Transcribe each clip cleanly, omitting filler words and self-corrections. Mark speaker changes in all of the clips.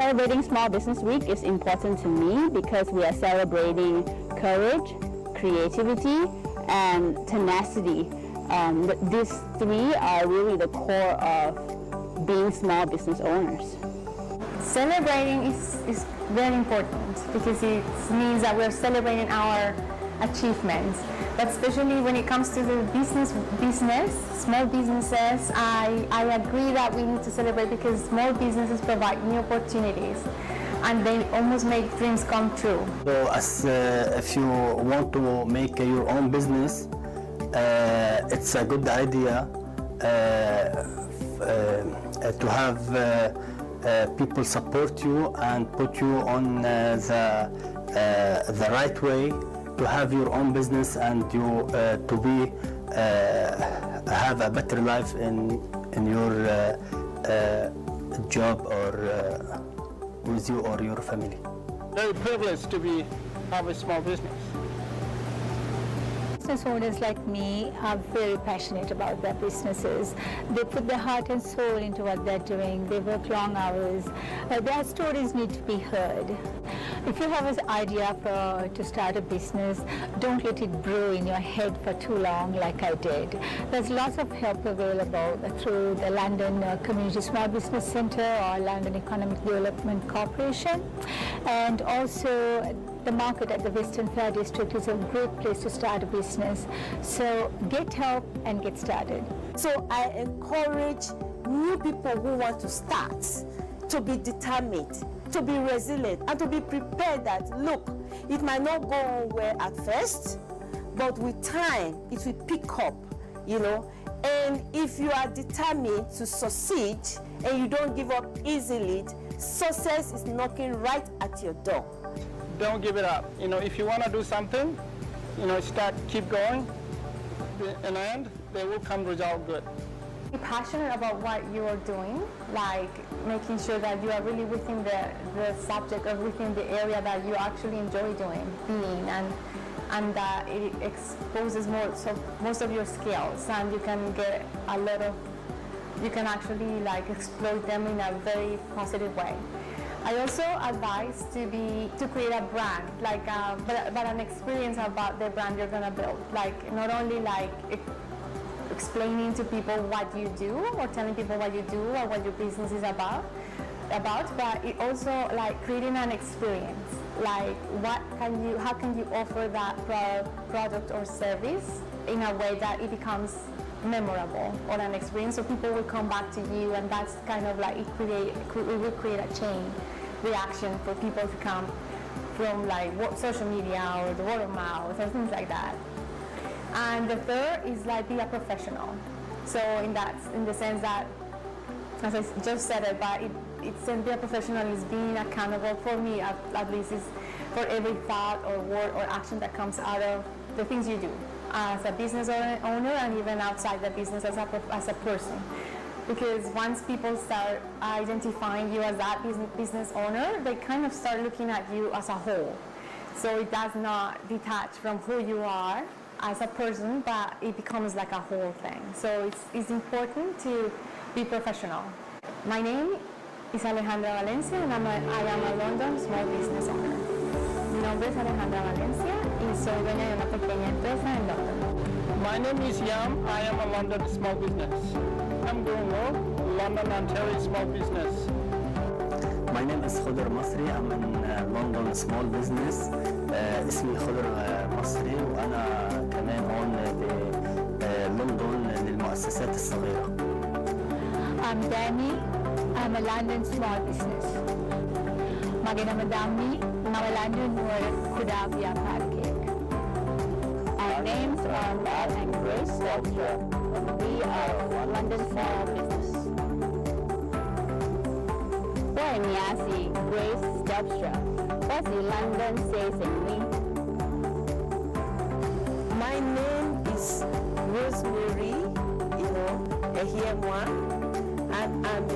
Speaker 1: Celebrating Small Business Week is important to me because we are celebrating courage, creativity, and tenacity. These three are really the core of being small business owners.
Speaker 2: Celebrating is very important because it means that we're celebrating our achievements. But especially when it comes to the business, small businesses, I agree that we need to celebrate because small businesses provide new opportunities and they almost make dreams come true.
Speaker 3: So if you want to make your own business, it's a good idea to have people support you and put you on the right way to have your own business and you to have a better life in your job or with you or your family.
Speaker 4: Very privileged to have a small business.
Speaker 5: Business owners like me are very passionate about their businesses. They put their heart and soul into what they're doing. They work long hours. Their stories need to be heard. If you have an idea to start a business, don't let it brew in your head for too long like I did. There's lots of help available through the London Community Small Business Centre or London Economic Development Corporation. And also the market at the Western Fair District is a great place to start a business. So get help and get started.
Speaker 6: So I encourage new people who want to start to be determined, to be resilient, and to be prepared that, look, it might not go well at first, but with time, it will pick up, you know. And if you are determined to succeed and you don't give up easily, success is knocking right at your door.
Speaker 4: Don't give it up. You know, if you want to do something, you know, keep going. In the end, there will come result good.
Speaker 2: Be passionate about what you are doing, like making sure that you are really within the subject or within the area that you actually enjoy being, and that it exposes most of your skills, and you can get you can actually like exploit them in a very positive way. I also advise to create a brand, like but an experience about the brand you're gonna build, like not only like explaining to people what you do or telling people what you do or what your business is about, but it also like creating an experience, like how can you offer that product or service in a way that it becomes memorable or an experience, so people will come back to you, and that's kind of like it will create a chain reaction for people to come from like social media or the word of mouth or things like that. And the third is like be a professional. So in the sense that, as I just said it, but it's be a professional is being accountable for me at least is for every thought or word or action that comes out of the things you do as a business owner and even outside the business as a person. Because once people start identifying you as that business owner, they kind of start looking at you as a whole. So it does not detach from who you are as a person, but it becomes like a whole thing. So it's important to be professional. My name is Alejandra Valencia, and I am a London small business owner. Mi nombre es Alejandra Valencia y soy dueña de una pequeña empresa en London.
Speaker 4: My name is Yam. I am a London small business. I'm doing well, London, Ontario small business.
Speaker 3: My name is خضر مصري. I'm in London small business. اسمي خضر مصري وأنا كمان هون بلندن للمؤسسات الصغيرة.
Speaker 5: I'm Danny. I'm a London small business. Magana Madami, I'm a London Kudavia pancake.
Speaker 1: Our names are Matt and Grace Steltra. We are London small business. Niasi Grace Steltra. What's the London says in me?
Speaker 6: My name is Rosemary, Ehiemwa, and I'm a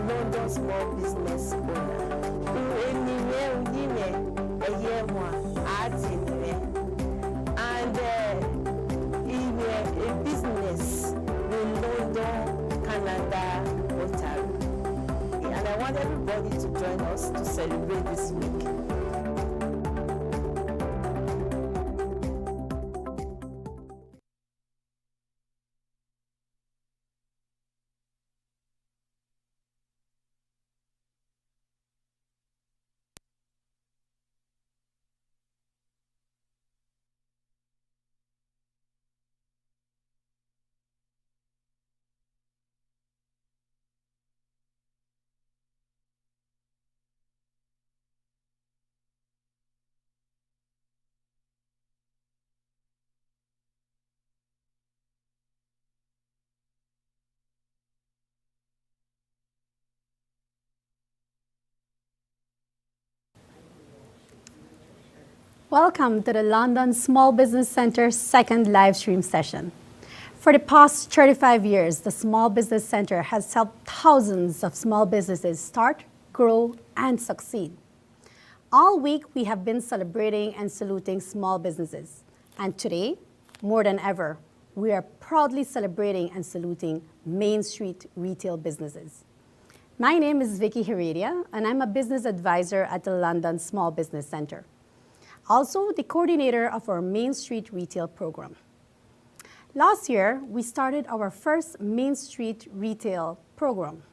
Speaker 6: London small business owner. And a business in London, Canada, Ontario. And I want everybody to join us to celebrate this week.
Speaker 7: Welcome to the London Small Business Centre's second live stream session. For the past 35 years, the Small Business Centre has helped thousands of small businesses start, grow, and succeed. All week, we have been celebrating and saluting small businesses. And today, more than ever, we are proudly celebrating and saluting Main Street retail businesses. My name is Vicky Heredia, and I'm a business advisor at the London Small Business Centre. Also the coordinator of our Main Street Retail program. Last year, we started our first Main Street Retail program.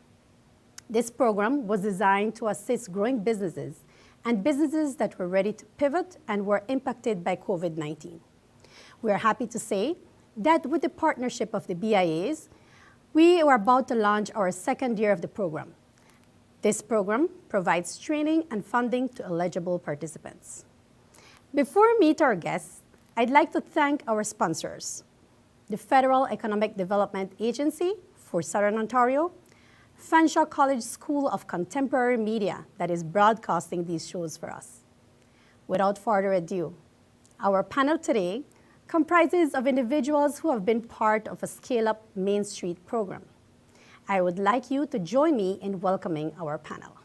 Speaker 7: This program was designed to assist growing businesses and businesses that were ready to pivot and were impacted by COVID-19. We are happy to say that with the partnership of the BIAs, we are about to launch our second year of the program. This program provides training and funding to eligible participants. Before we meet our guests, I'd like to thank our sponsors, the Federal Economic Development Agency for Southern Ontario, Fanshawe College School of Contemporary Media that is broadcasting these shows for us. Without further ado, our panel today comprises of individuals who have been part of a Scale-Up Main Street program. I would like you to join me in welcoming our panel.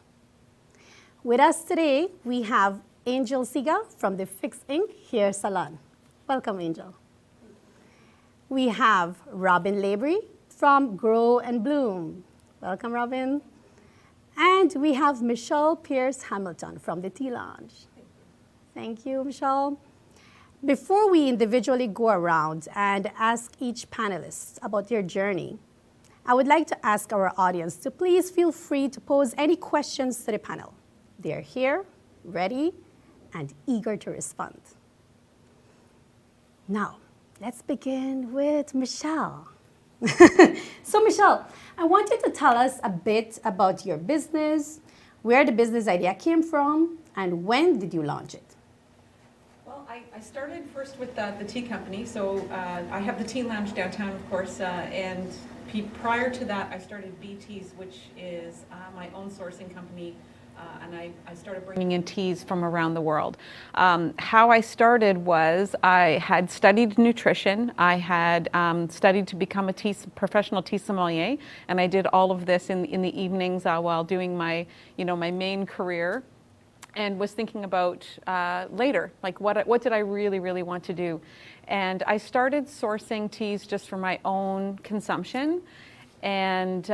Speaker 7: With us today, we have Angel Tsiga from the Fix Inc. Hair Salon. Welcome, Angel. We have Robin Lavery from Grow and Bloom. Welcome, Robin. And we have Michelle Pierce-Hamilton from the Tea Lounge. Thank you, Michelle. Before we individually go around and ask each panelist about their journey, I would like to ask our audience to please feel free to pose any questions to the panel. They are here, ready, and eager to respond. Now, let's begin with Michelle. So Michelle, I want you to tell us a bit about your business, where the business idea came from, and when did you launch it?
Speaker 8: Well, I started first with the tea company. So I have the Tea Lounge downtown, of course, and prior to that, I started BT's, which is my own sourcing company. And I started bringing in teas from around the world. How I started was I had studied nutrition. I had studied to become a professional tea sommelier, and I did all of this in the evenings while doing my main career, and was thinking about later, like what did I really want to do, and I started sourcing teas just for my own consumption. And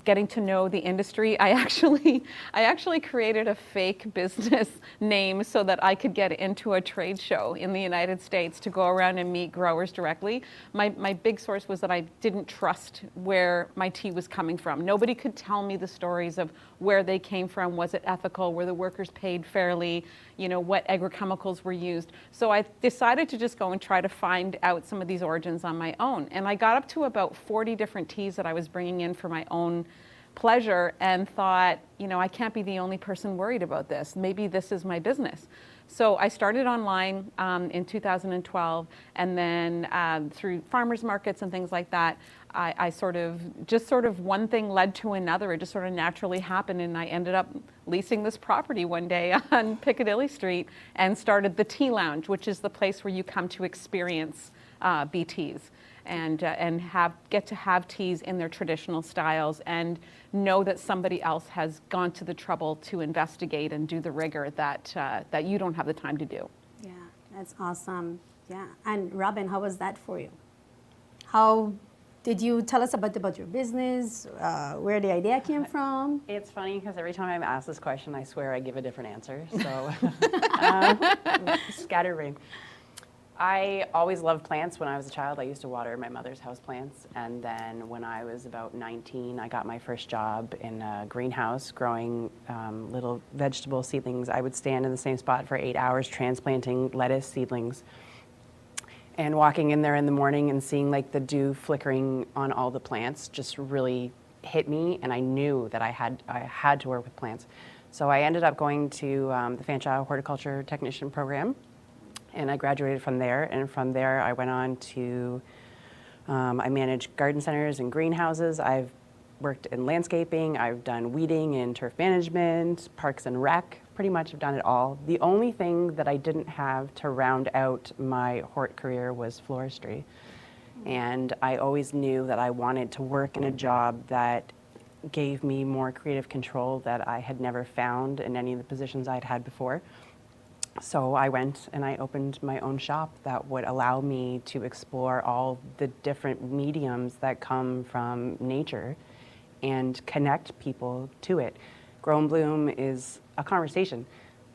Speaker 8: getting to know the industry. I actually created a fake business name so that I could get into a trade show in the United States to go around and meet growers directly. My big source was that I didn't trust where my tea was coming from. Nobody could tell me the stories of where they came from. Was it ethical? Were the workers paid fairly? What agrochemicals were used. So I decided to just go and try to find out some of these origins on my own. And I got up to about 40 different teas that I was bringing in for my own pleasure, and thought, I can't be the only person worried about this. Maybe this is my business. So I started online in 2012, and then through farmers markets and things like that, I sort of one thing led to another. It just sort of naturally happened, and I ended up leasing this property one day on Piccadilly Street and started the Tea Lounge, which is the place where you come to experience BTs and get to have teas in their traditional styles and know that somebody else has gone to the trouble to investigate and do the rigor that you don't have the time to do.
Speaker 7: Yeah, that's awesome. Yeah, and Robin, how was that for you? How Did you tell us about your business, where the idea came from?
Speaker 9: It's funny because every time I'm asked this question, I swear I give a different answer. So, scatterbrain. I always loved plants. When I was a child, I used to water my mother's house plants. And then when I was about 19, I got my first job in a greenhouse growing little vegetable seedlings. I would stand in the same spot for 8 hours transplanting lettuce seedlings. And walking in there in the morning and seeing like the dew flickering on all the plants just really hit me, and I knew that I had to work with plants. So I ended up going to the Fanshawe Horticulture Technician Program, and I graduated from there. And from there, I went on to I managed garden centers and greenhouses. I've worked in landscaping. I've done weeding and turf management, parks and rec. Pretty much have done it all. The only thing that I didn't have to round out my hort career was floristry. And I always knew that I wanted to work in a job that gave me more creative control that I had never found in any of the positions I'd had before. So I went and I opened my own shop that would allow me to explore all the different mediums that come from nature and connect people to it. Grow and Bloom is a conversation.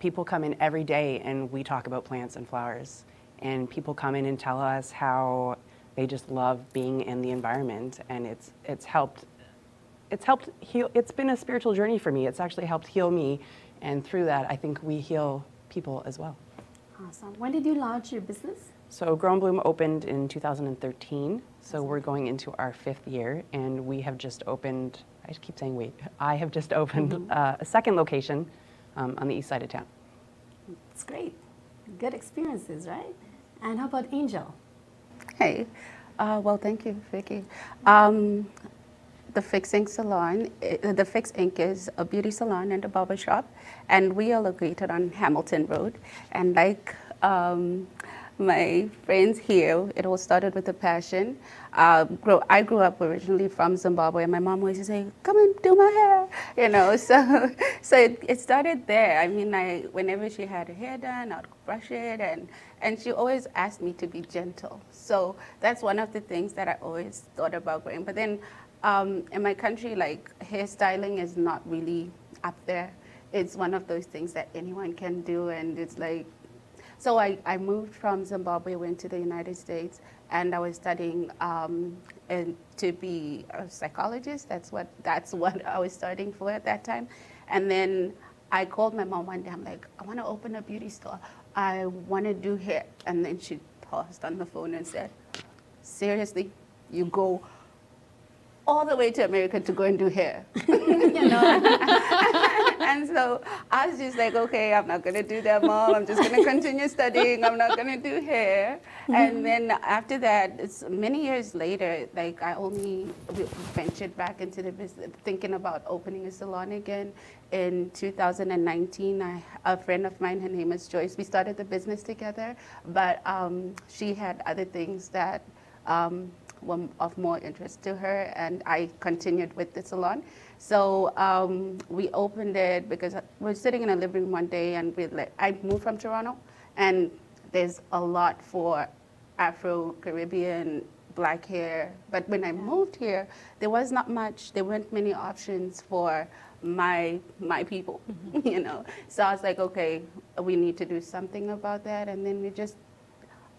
Speaker 9: People come in every day and we talk about plants and flowers. And people come in and tell us how they just love being in the environment, and it's helped heal. It's been a spiritual journey for me. It's actually helped heal me, and through that I think we heal people as well.
Speaker 7: Awesome. When did you launch your business?
Speaker 9: So Grow and Bloom opened in 2013, so we're going into our 5th year, and we have just opened, I just keep saying wait, I have just opened a second location on the east side of town.
Speaker 7: It's great. Good experiences, right? And how about Angel?
Speaker 10: Hey, well, thank you, Vicky. The Fixing Salon, the Fix Inc. is a beauty salon and a barber shop, and we are located on Hamilton Road. And like my friends here, it all started with a passion. I grew up originally from Zimbabwe, and my mom always say, "Come and do my hair," you know. So it started there. I mean, whenever she had her hair done, I'd brush it, and she always asked me to be gentle. So that's one of the things that I always thought about growing. But then in my country, like, hairstyling is not really up there. It's one of those things that anyone can do, and it's like, so I moved from Zimbabwe, went to the United States, and I was studying to be a psychologist. That's what I was studying for at that time. And then I called my mom one day. I'm like, I want to open a beauty store. I want to do hair. And then she paused on the phone and said, seriously, you go all the way to America to go and do hair? You know? And so I was just like, okay, I'm not going to do that, Mom. I'm just going to continue studying. I'm not going to do hair. And then after that, it's many years later, like, I only ventured back into the business, thinking about opening a salon again. In 2019, a friend of mine, her name is Joyce, we started the business together, but she had other things that were of more interest to her, and I continued with the salon. So we opened it because we were sitting in a living room one day, and I moved from Toronto, and there's a lot for Afro-Caribbean black hair. But when I moved here, there was not much. There weren't many options for my people, you know. So I was like, okay, we need to do something about that. And then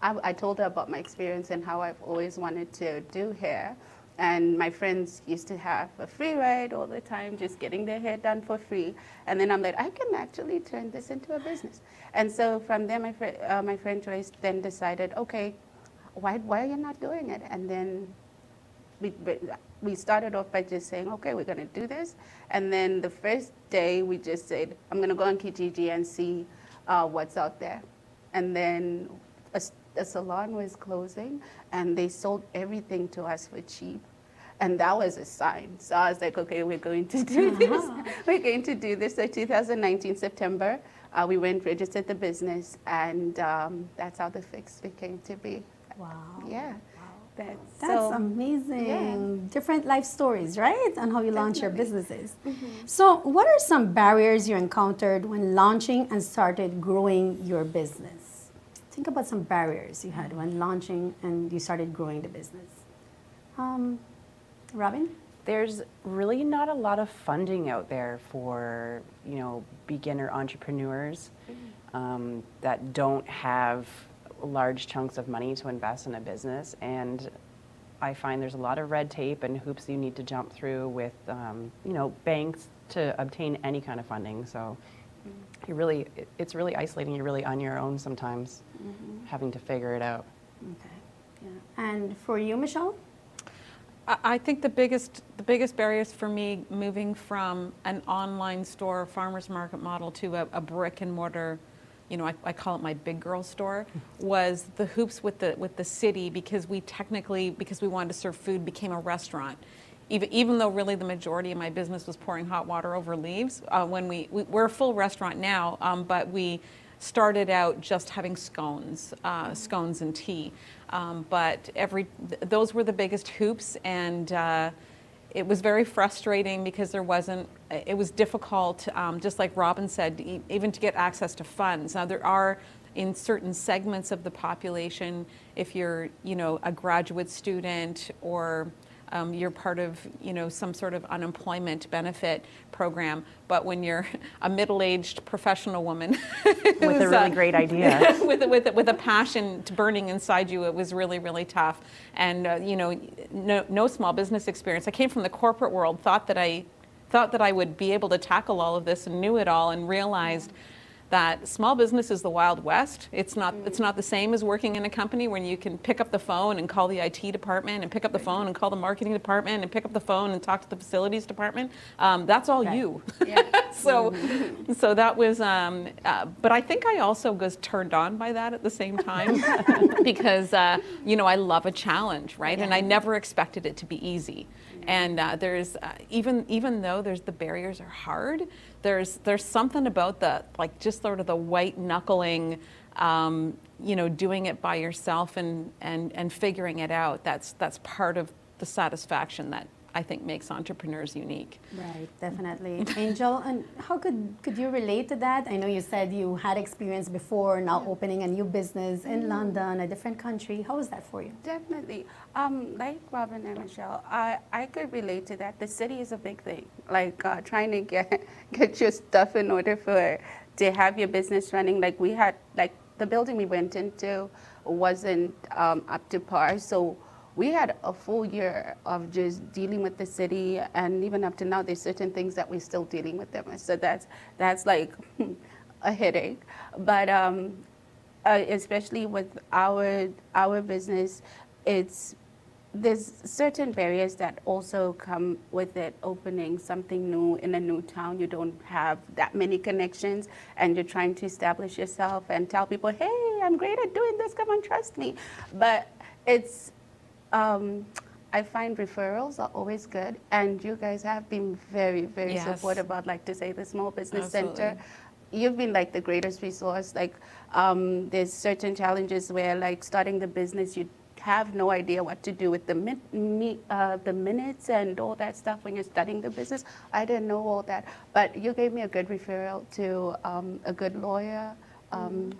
Speaker 10: I told her about my experience and how I've always wanted to do hair. And my friends used to have a free ride all the time, just getting their hair done for free. And then I'm like, I can actually turn this into a business. And so from there, my friend Joyce then decided, okay, why are you not doing it? And then we started off by just saying, okay, we're going to do this. And then the first day, we just said, I'm going to go on Kijiji and see what's out there. And then a salon was closing, and they sold everything to us for cheap. And that was a sign. So I was like, okay, we're going to do this. We're going to do this. So 2019, September, we went, registered the business, and that's how the Fix became to be.
Speaker 7: Wow.
Speaker 10: Yeah.
Speaker 7: That's amazing. Yeah. Different life stories, right? And how you launch your businesses. So what are some barriers you encountered when launching and started growing your business? Think about some barriers you had when launching and you started growing the business. Robin?
Speaker 9: There's really not a lot of funding out there for, beginner entrepreneurs that don't have large chunks of money to invest in a business. And I find there's a lot of red tape and hoops you need to jump through with, banks to obtain any kind of funding. So it's really isolating. You're really on your own sometimes, having to figure it out.
Speaker 7: Okay. Yeah. And for you, Michelle?
Speaker 8: I think the biggest barriers for me moving from an online store farmers market model to a brick and mortar, I call it my big girl store, was the hoops with the city, because we wanted to serve food, became a restaurant. Even though really the majority of my business was pouring hot water over leaves, when we're a full restaurant now, but we started out just having scones and tea. But those were the biggest hoops, and it was very frustrating because it was difficult, just like Robin said, even to get access to funds. Now there are, in certain segments of the population, if you're, a graduate student or you're part of, some sort of unemployment benefit program. But when you're a middle-aged professional woman
Speaker 9: with a really great idea,
Speaker 8: with a passion burning inside you, it was really, really tough. And no small business experience. I came from the corporate world, thought that I would be able to tackle all of this and knew it all, and realized that small business is the Wild West. It's not the same as working in a company when you can pick up the phone and call the IT department, and pick up the phone and call the marketing department, and pick up the phone and talk to the facilities department. That's all you. Yeah. So that was, but I think I also was turned on by that at the same time because, I love a challenge, right? Yeah. And I never expected it to be easy. And there's, even though the barriers are hard, there's something about just sort of the white knuckling, doing it by yourself and figuring it out. That's part of the satisfaction that I think makes entrepreneurs unique.
Speaker 7: Right, definitely. Angel, and how could you relate to that? I know you said you had experience before, now opening a new business in London, a different country. How was that for you?
Speaker 10: Definitely. Like Robin and Michelle, I could relate to that. The city is a big thing. Like trying to get your stuff in order to have your business running. Like we had, the building we went into wasn't up to par, so we had a full year of just dealing with the city, and even up to now, there's certain things that we're still dealing with them. So that's like a headache. But especially with our business, there's certain barriers that also come with it. Opening something new in a new town, you don't have that many connections, and you're trying to establish yourself and tell people, hey, I'm great at doing this, come on, trust me. But it's I find referrals are always good, and you guys have been very, very supportive. I'd like to say the Small Business Center. You've been like the greatest resource. Like there's certain challenges where, starting the business, you have no idea what to do with the minutes and all that stuff when you're studying the business. I didn't know all that, but you gave me a good referral to a good lawyer,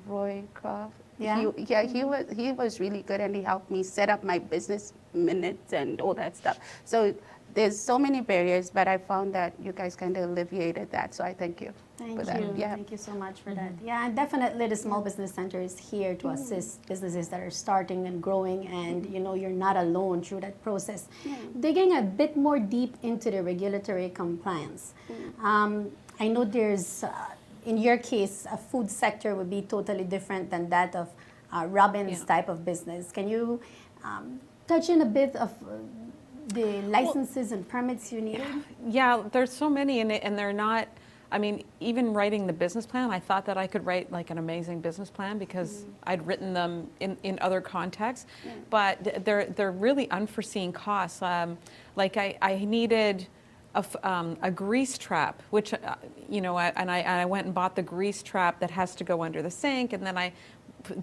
Speaker 10: Roy Croft. Yeah. He was really good, and he helped me set up my business minutes and all that stuff. So there's so many barriers, but I found that you guys kind of alleviated that. So I thank you for that. Yeah.
Speaker 7: Thank you so much for that. Yeah, and definitely the Small Business Center is here to assist businesses that are starting and growing, and you're not alone through that process. Digging a bit more deep into the regulatory compliance. I know there's in your case, a food sector would be totally different than that of Robin's type of business. Can you touch in a bit of the licenses and permits you needed?
Speaker 8: Yeah, there's so many, and they're not, even writing the business plan, I thought that I could write an amazing business plan because I'd written them in other contexts, but they're really unforeseen costs. I needed a grease trap, which I went and bought the grease trap that has to go under the sink, and then I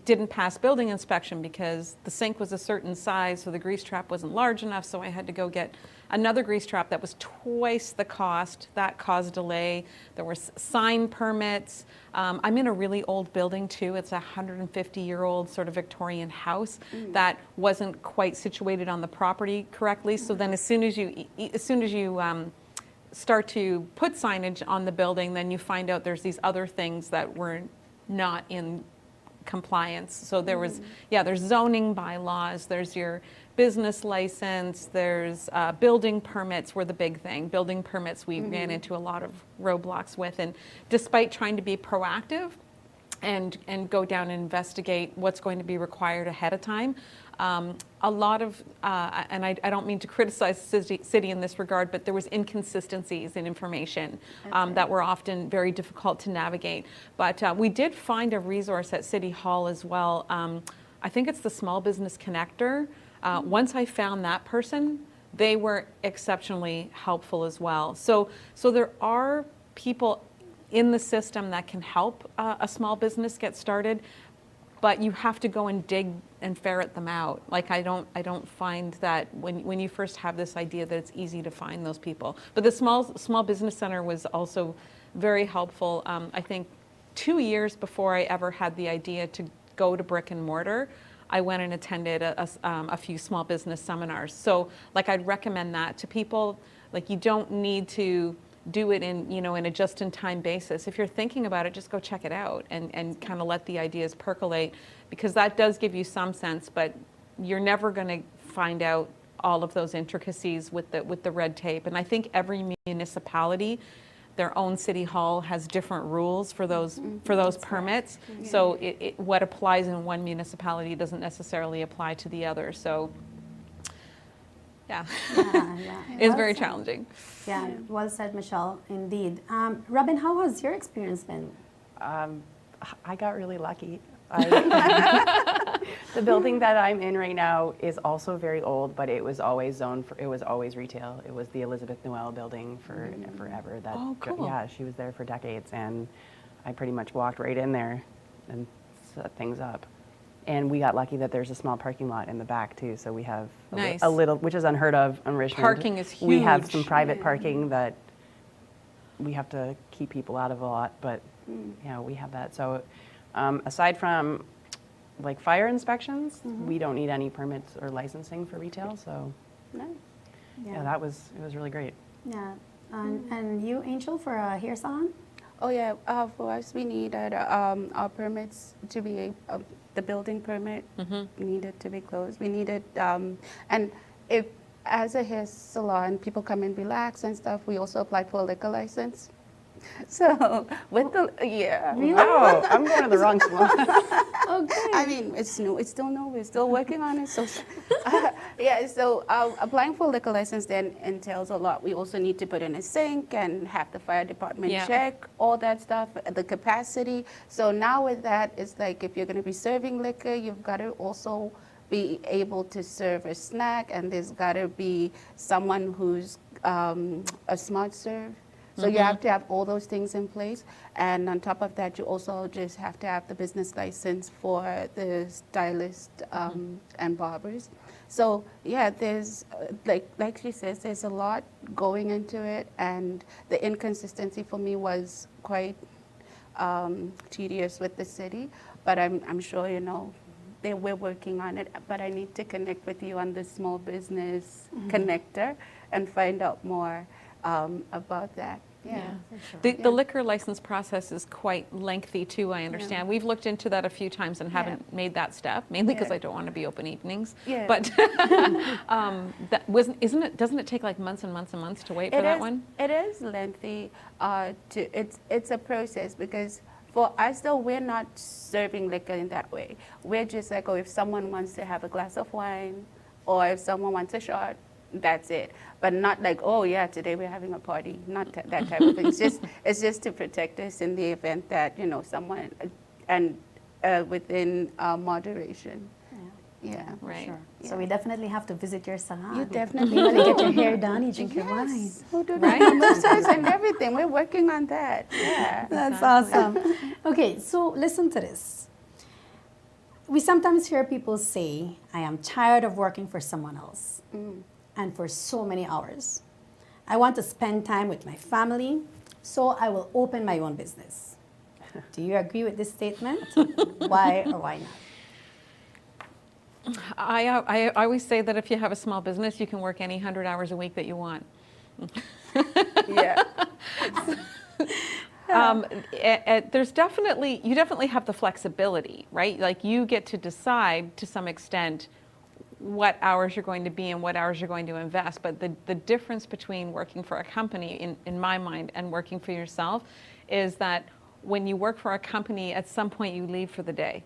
Speaker 8: didn't pass building inspection because the sink was a certain size, so the grease trap wasn't large enough, so I had to go get another grease trap that was twice the cost. That caused delay. There were sign permits. I'm in a really old building too. It's a 150-year-old sort of Victorian house that wasn't quite situated on the property correctly. So then as soon as you start to put signage on the building, then you find out there's these other things that were not in compliance. So there was, there's zoning bylaws, there's your business license, there's building permits were the big thing. Building permits we ran into a lot of roadblocks with, and despite trying to be proactive and go down and investigate what's going to be required ahead of time, a lot of, and I don't mean to criticize the city in this regard, but there was inconsistencies in information that were often very difficult to navigate. But we did find a resource at City Hall as well. I think it's the Small Business Connector. Once I found that person, they were exceptionally helpful as well. So there are people in the system that can help a small business get started, but you have to go and dig and ferret them out. Like I don't find that when you first have this idea that it's easy to find those people. But the small business center was also very helpful. I think 2 years before I ever had the idea to go to brick and mortar, I went and attended a few small business seminars. So like I'd recommend that to people. Like you don't need to do it in a just-in-time basis. If you're thinking about it, just go check it out and kind of let the ideas percolate, because that does give you some sense, but you're never going to find out all of those intricacies with the red tape. And I think every municipality, their own city hall has different rules for those permits. So what applies in one municipality doesn't necessarily apply to the other. So it's very challenging.
Speaker 7: Yeah, well said, Michelle, indeed. Robin, how has your experience been?
Speaker 9: I got really lucky. The building that I'm in right now is also very old, but it was always it was always retail. It was the Elizabeth Noel building for forever.
Speaker 8: Oh, cool.
Speaker 9: Yeah, she was there for decades, and I pretty much walked right in there and set things up. And we got lucky that there's a small parking lot in the back too, so we have a little, which is unheard of in Richmond.
Speaker 8: Parking is huge.
Speaker 9: We have some private parking that we have to keep people out of a lot, but we have that. So aside from like fire inspections, we don't need any permits or licensing for retail. So it was really great.
Speaker 7: Yeah, and you, Angel, for a hair salon?
Speaker 10: Oh yeah, for us we needed our permits to be the building permit needed to be closed. We needed, and if as a hair salon, people come and relax and stuff, we also applied for a liquor license. So with the
Speaker 7: Really?
Speaker 9: Oh, I'm going to the wrong salon.
Speaker 10: Okay. I mean, it's new. It's still new. We're still working on it. So, So applying for a liquor license then entails a lot. We also need to put in a sink and have the fire department check all that stuff, the capacity. So now with that, it's like if you're going to be serving liquor, you've got to also be able to serve a snack, and there's got to be someone who's a smart serve. So you have to have all those things in place. And on top of that, you also just have to have the business license for the stylist and barbers. So yeah, there's, like she says, there's a lot going into it. And the inconsistency for me was quite tedious with the city. But I'm sure, we're working on it. But I need to connect with you on the small business connector and find out more about that.
Speaker 8: The liquor license process is quite lengthy too, I understand. We've looked into that a few times and haven't made that step, mainly because I don't want to be open evenings. But doesn't it take like months and months and months to wait for that one?
Speaker 10: It is lengthy. It's a process, because for us though, we're not serving liquor in that way. We're just like, if someone wants to have a glass of wine or if someone wants a shot, that's it. But not like, today we're having a party. Not that type of thing. It's just to protect us in the event that, someone, and within moderation. Yeah.
Speaker 8: Right.
Speaker 7: Sure. So we definitely have to visit your salon.
Speaker 10: You definitely
Speaker 7: want to get your hair done, you drink your wine.
Speaker 10: We'll do the commercials and everything. We're working on that. Yeah.
Speaker 7: That's awesome. Okay, so listen to this. we sometimes hear people say, I am tired of working for someone else and for so many hours. I want to spend time with my family, so I will open my own business. Do you agree with this statement? Why or why not?
Speaker 8: I always say that if you have a small business, you can work any 100 hours a week that you want.
Speaker 10: Yeah.
Speaker 8: There's definitely, you definitely have the flexibility, right? Like you get to decide to some extent what hours you're going to be and what hours you're going to invest. But the difference between working for a company, in my mind, and working for yourself is that when you work for a company, at some point you leave for the day.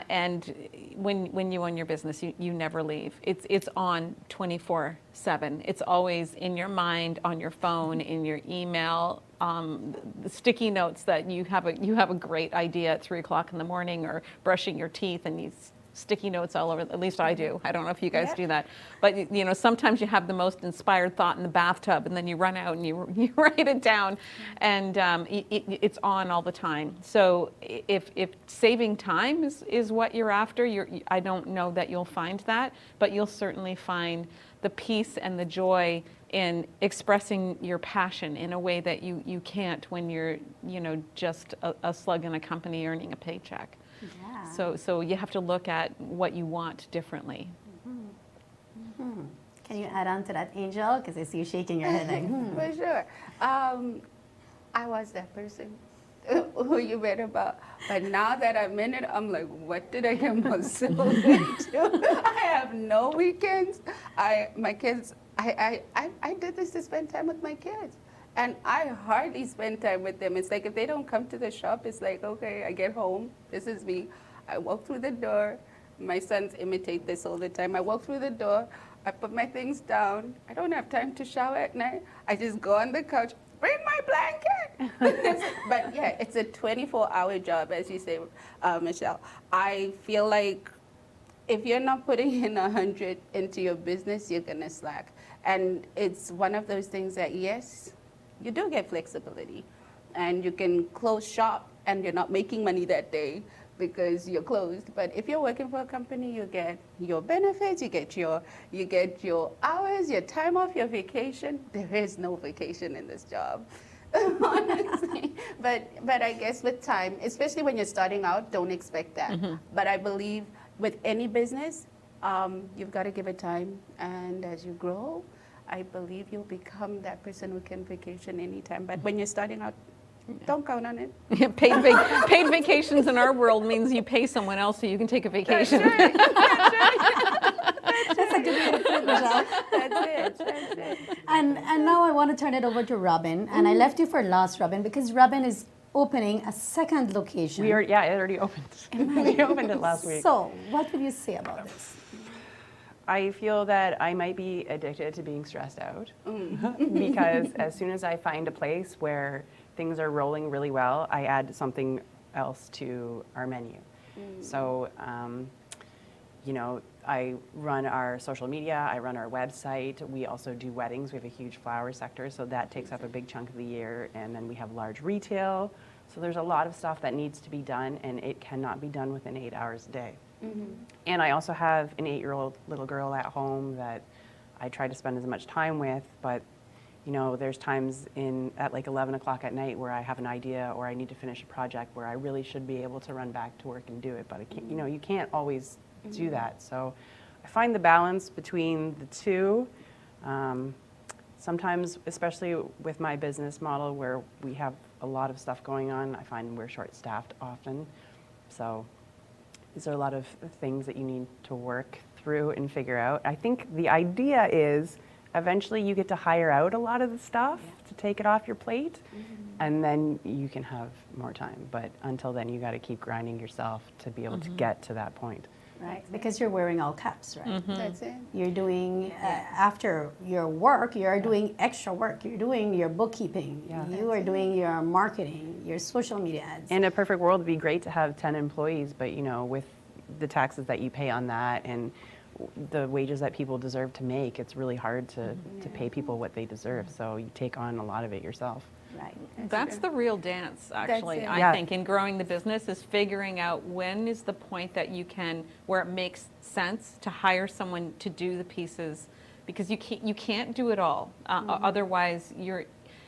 Speaker 8: And when you own your business, you never leave. It's on 24/7. It's always in your mind, on your phone, in your email, the sticky notes that you have a great idea at 3 o'clock in the morning, or brushing your teeth and these sticky notes all over. At least I do. I don't know if you guys do that, but you know, sometimes you have the most inspired thought in the bathtub, and then you run out and you write it down, and it's on all the time. So if saving time is what you're after, I don't know that you'll find that, but you'll certainly find the peace and the joy in expressing your passion in a way that you can't when you're, you know, just a slug in a company earning a paycheck. Yeah. So you have to look at what you want differently.
Speaker 7: Can you add on to that, Angel? Because I see you shaking your head like,
Speaker 10: For sure. I was that person who you read about. But now that I'm in it, I'm like, what did I get myself into? I have no weekends. My kids, I did this to spend time with my kids. And I hardly spend time with them. It's like if they don't come to the shop, it's like, okay, I get home. This is me. I walk through the door. My sons imitate this all the time. I walk through the door. I put my things down. I don't have time to shower at night. I just go on the couch, bring my blanket. But yeah, it's a 24-hour job, as you say, Michelle. I feel like if you're not putting in 100 into your business, you're gonna slack. And it's one of those things that, yes, you do get flexibility, and you can close shop and you're not making money that day because you're closed. But if you're working for a company, you get your benefits, you get your hours, your time off, your vacation. There is no vacation in this job, honestly. But I guess with time, especially when you're starting out, don't expect that. But I believe with any business, you've got to give it time, and as you grow, I believe you'll become that person who can vacation anytime. But when you're starting out, don't count on it.
Speaker 8: Paid vacations in our world means you pay someone else so you can take a vacation.
Speaker 10: That's
Speaker 7: that's a good way to put it, Michelle.
Speaker 10: That's it.
Speaker 7: And now I want to turn it over to Robin. And I left you for last, Robin, because Robin is opening a second location.
Speaker 9: It already opened. We opened it last week.
Speaker 7: So what would you say about this?
Speaker 9: I feel that I might be addicted to being stressed out because as soon as I find a place where things are rolling really well, I add something else to our menu. So, you know, I run our social media, I run our website. We also do weddings. We have a huge flower sector, so that takes up a big chunk of the year. And then we have large retail. So there's a lot of stuff that needs to be done, and it cannot be done within 8 hours a day. And I also have an 8-year-old little girl at home that I try to spend as much time with, but you know, there's times at like 11 o'clock at night where I have an idea or I need to finish a project where I really should be able to run back to work and do it, but I can't, you know, you can't always do that. So I find the balance between the two. Sometimes, especially with my business model where we have a lot of stuff going on, I find we're short-staffed often. So these are a lot of things that you need to work through and figure out. I think the idea is eventually you get to hire out a lot of the stuff to take it off your plate, and then you can have more time. But until then, you got to keep grinding yourself to be able to get to that point.
Speaker 7: Right, because you're wearing all caps, right?
Speaker 10: That's it.
Speaker 7: You're doing, after your work, you're doing extra work. You're doing your bookkeeping. You are doing your marketing, your social media ads.
Speaker 9: In a perfect world, it'd be great to have 10 employees, but you know, with the taxes that you pay on that and the wages that people deserve to make, it's really hard to pay people what they deserve. So you take on a lot of it yourself.
Speaker 7: Right.
Speaker 8: That's the real dance, actually.
Speaker 2: it.
Speaker 8: I think in growing the business is figuring out when is the point that you can, where it makes sense to hire someone to do the pieces, because you can't do it all. Otherwise,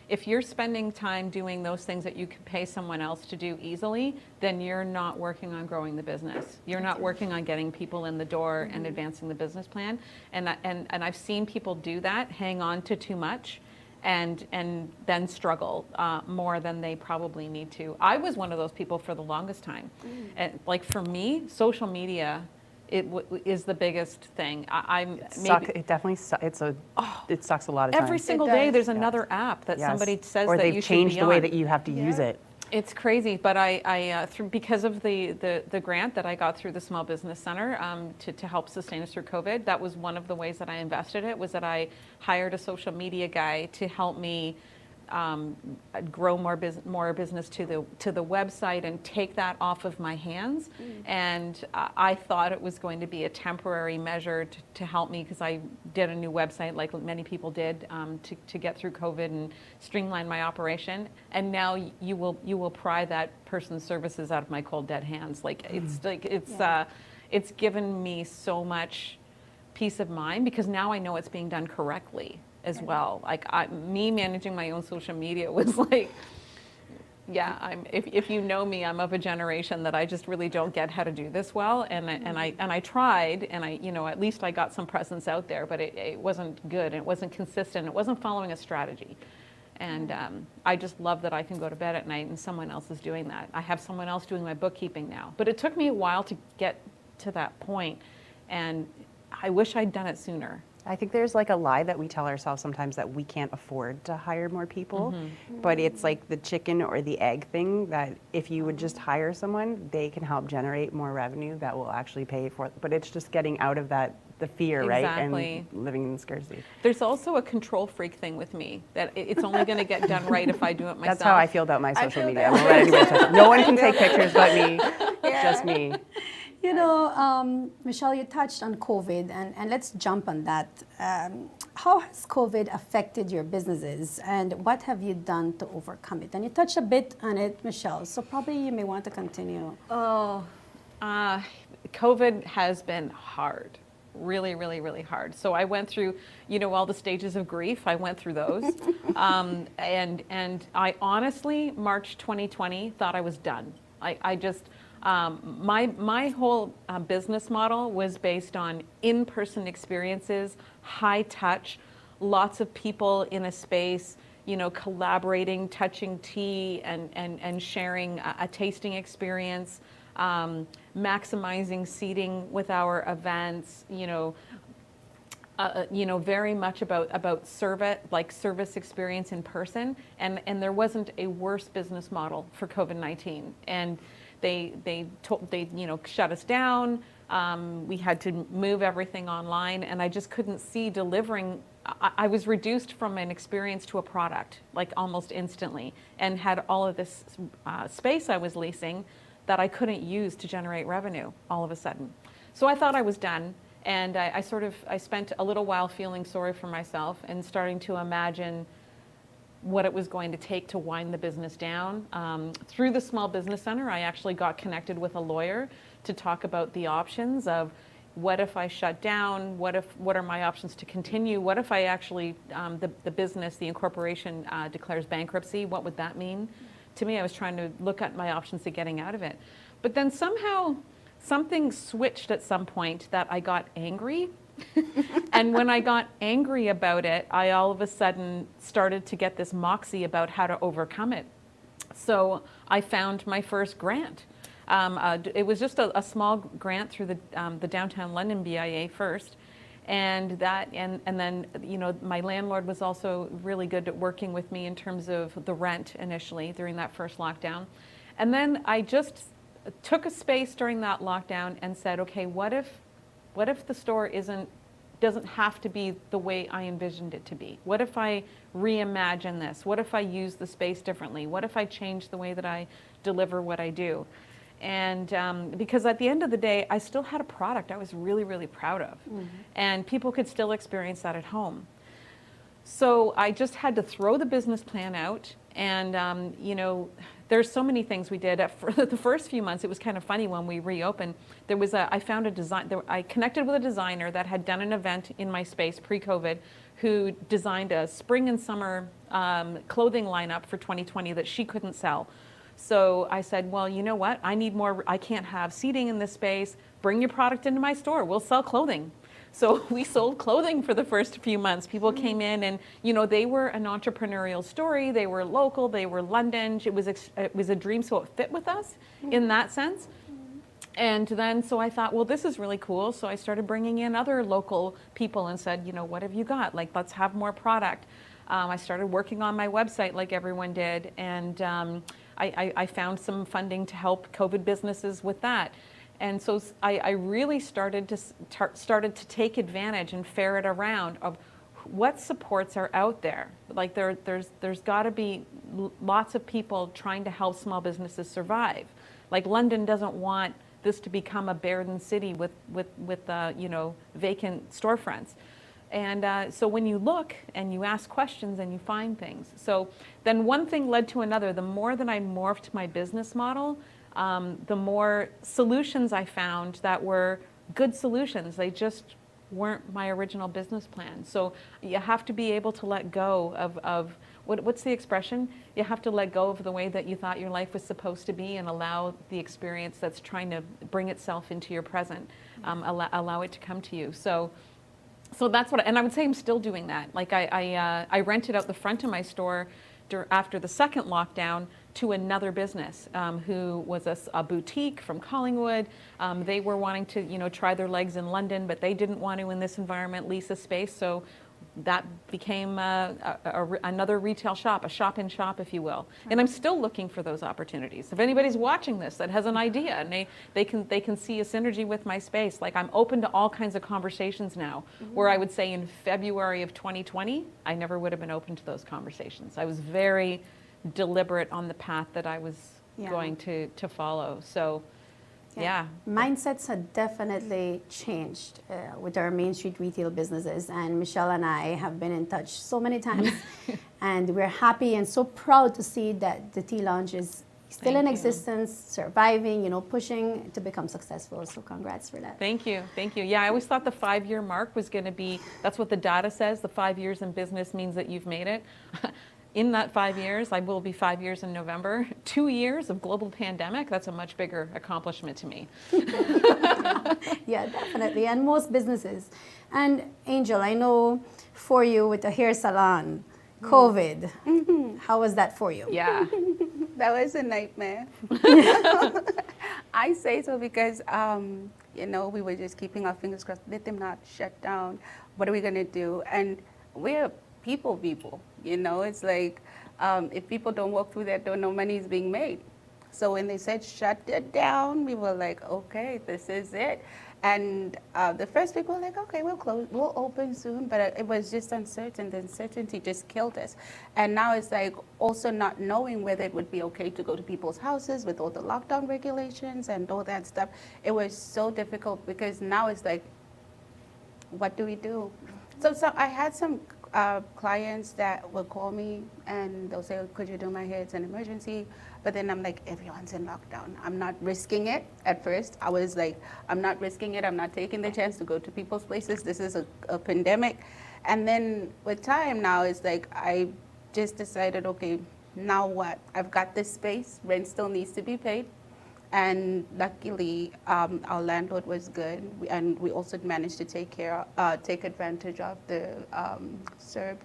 Speaker 8: if you're spending time doing those things that you could pay someone else to do easily, then you're not working on growing the business. You're not working on getting people in the door and advancing the business plan. And I've seen people do that, hang on to too much, and then struggle more than they probably need to. I was one of those people for the longest time. And like for me, social media is the biggest thing.
Speaker 9: It definitely it sucks a lot of time.
Speaker 8: Every single day there's another app that somebody says
Speaker 9: or
Speaker 8: that you should be on.
Speaker 9: Or they've changed the way that you have to use it.
Speaker 8: It's crazy, but because of the grant that I got through the Small Business Center to help sustain us through COVID, that was one of the ways that I invested it, was that I hired a social media guy to help me grow more business to the website and take that off of my hands. And I thought it was going to be a temporary measure to help me, because I did a new website like many people did to get through COVID and streamline my operation. And now you will pry that person's services out of my cold dead hands. It's given me so much peace of mind, because now I know it's being done correctly as well. Like me managing my own social media was like, if you know me, I'm of a generation that I just really don't get how to do this well, and I tried, and at least I got some presence out there, but it wasn't good, it wasn't consistent, it wasn't following a strategy. And I just love that I can go to bed at night and someone else is doing that. I have someone else doing my bookkeeping now, but it took me a while to get to that point, and I wish I'd done it sooner.
Speaker 9: I think there's like a lie that we tell ourselves sometimes, that we can't afford to hire more people, but it's like the chicken or the egg thing, that if you would just hire someone, they can help generate more revenue that will actually pay for it. But it's just getting out of the fear,
Speaker 8: Exactly.
Speaker 9: right? And living in scarcity.
Speaker 8: There's also a control freak thing with me, that it's only going to get done right if I do it myself.
Speaker 9: That's how I feel about my social media. I won't let anybody touch it. No one can take pictures but me, just me.
Speaker 7: You know, Michelle, you touched on COVID, and let's jump on that. How has COVID affected your businesses, and what have you done to overcome it? And you touched a bit on it, Michelle, so probably you may want to continue.
Speaker 8: COVID has been hard. Really, really, really hard. So I went through, all the stages of grief. I went through those. And I honestly, March 2020, thought I was done. I just... my whole business model was based on in-person experiences, high touch, lots of people in a space, collaborating, touching tea and sharing a tasting experience, maximizing seating with our events, very much about service experience in person, and there wasn't a worse business model for COVID-19. And they shut us down. We had to move everything online, and I just couldn't see delivering. I was reduced from an experience to a product, like almost instantly, and had all of this space I was leasing that I couldn't use to generate revenue all of a sudden. So I thought I was done, and I spent a little while feeling sorry for myself and starting to imagine what it was going to take to wind the business down. Through the Small Business Center, I actually got connected with a lawyer to talk about the options of, what if I shut down? What are my options to continue? What if I actually, the business, the incorporation declares bankruptcy? What would that mean? To me, I was trying to look at my options to getting out of it. But then somehow, something switched at some point that I got angry. And when I got angry about it, I all of a sudden started to get this moxie about how to overcome it. So I found my first grant. It was just a small grant through the Downtown London BIA first. And then, my landlord was also really good at working with me in terms of the rent initially during that first lockdown. And then I just took a space during that lockdown and said, okay, what if the store doesn't have to be the way I envisioned it to be? What if I reimagine this? What if I use the space differently? What if I change the way that I deliver what I do? And because at the end of the day, I still had a product I was really, really proud of. And people could still experience that at home. So I just had to throw the business plan out. And, you know, there's so many things we did. For the first few months, it was kind of funny when we reopened. I found a design, I connected with a designer that had done an event in my space pre-COVID, who designed a spring and summer clothing lineup for 2020 that she couldn't sell. So I said, well, you know what? I need more, I can't have seating in this space. Bring your product into my store. We'll sell clothing. So we sold clothing for the first few months. People came in and, you know, they were an entrepreneurial story. They were local. They were London. It was a dream, so it fit with us in that sense. And then, so I thought, well, this is really cool. So I started bringing in other local people and said, you know, what have you got? Like, let's have more product. I started working on my website like everyone did. And I found some funding to help COVID businesses with that. And so I really started to take advantage and ferret around of what supports are out there. Like there's got to be lots of people trying to help small businesses survive. Like London doesn't want this to become a barren city with you know, vacant storefronts. And so when you look and you ask questions and you find things. So then one thing led to another. The more that I morphed my business model, the more solutions I found that were good solutions. They just weren't my original business plan. So you have to be able to let go of what's the expression? You have to let go of the way that you thought your life was supposed to be and allow the experience that's trying to bring itself into your present, allow it to come to you. So that's what, and I would say I'm still doing that. Like I rented out the front of my store after the second lockdown to another business who was a boutique from Collingwood. They were wanting to, you know, try their legs in London, but they didn't want to in this environment lease a space. So that became another retail shop, a shop-in-shop, if you will. And I'm still looking for those opportunities. If anybody's watching this that has an idea and they can see a synergy with my space, like I'm open to all kinds of conversations now, where I would say in February of 2020, I never would have been open to those conversations. I was very deliberate on the path that I was going to follow. So, yeah.
Speaker 7: Mindsets have definitely changed with our Main Street retail businesses, and Michelle and I have been in touch so many times, and we're happy and so proud to see that the Tea Lounge is still in existence, surviving, you know, pushing to become successful. So congrats for that.
Speaker 8: Thank you. Thank you. Yeah, I always thought the 5-year mark was going to be, that's what the data says, the 5 years in business means that you've made it. In that 5 years, I will be 5 years in November. 2 years of global pandemic, that's a much bigger accomplishment to me.
Speaker 7: Yeah, definitely, and most businesses. And Angel, I know for you with the hair salon, COVID, how was that for you?
Speaker 8: Yeah.
Speaker 10: That was a nightmare. I say so because, you know, we were just keeping our fingers crossed. Let them not shut down. What are we going to do? And we're people, you know, it's like if people don't walk through that door, no money is being made. So when they said shut it down, we were like, okay, this is it. And the first people were like, okay, we'll close, we'll open soon. But it was just uncertain. The uncertainty just killed us. And now it's like also not knowing whether it would be okay to go to people's houses with all the lockdown regulations and all that stuff. It was so difficult because now it's like, what do we do? So I had some clients that will call me and they'll say, could you do my hair? It's an emergency. But then I'm like, everyone's in lockdown. I'm not risking it. At first, I was like, I'm not risking it. I'm not taking the chance to go to people's places. This is a pandemic. And then with time now, it's like, I just decided, okay, now what? I've got this space. Rent still needs to be paid. And luckily, our landlord was good, and we also managed to take advantage of the CERB,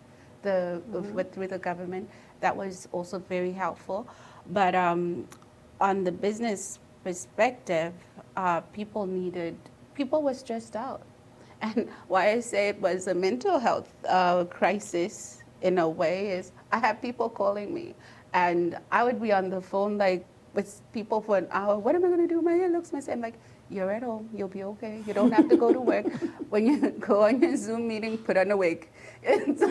Speaker 10: through the government. That was also very helpful. But on the business perspective, people were stressed out. And why I say it was a mental health crisis in a way is I have people calling me, and I would be on the phone like with people for an hour. What am I going to do? My hair looks messy. I'm like, you're at home, you'll be okay. You don't have to go to work. When you go on your Zoom meeting, put on a wig. Invest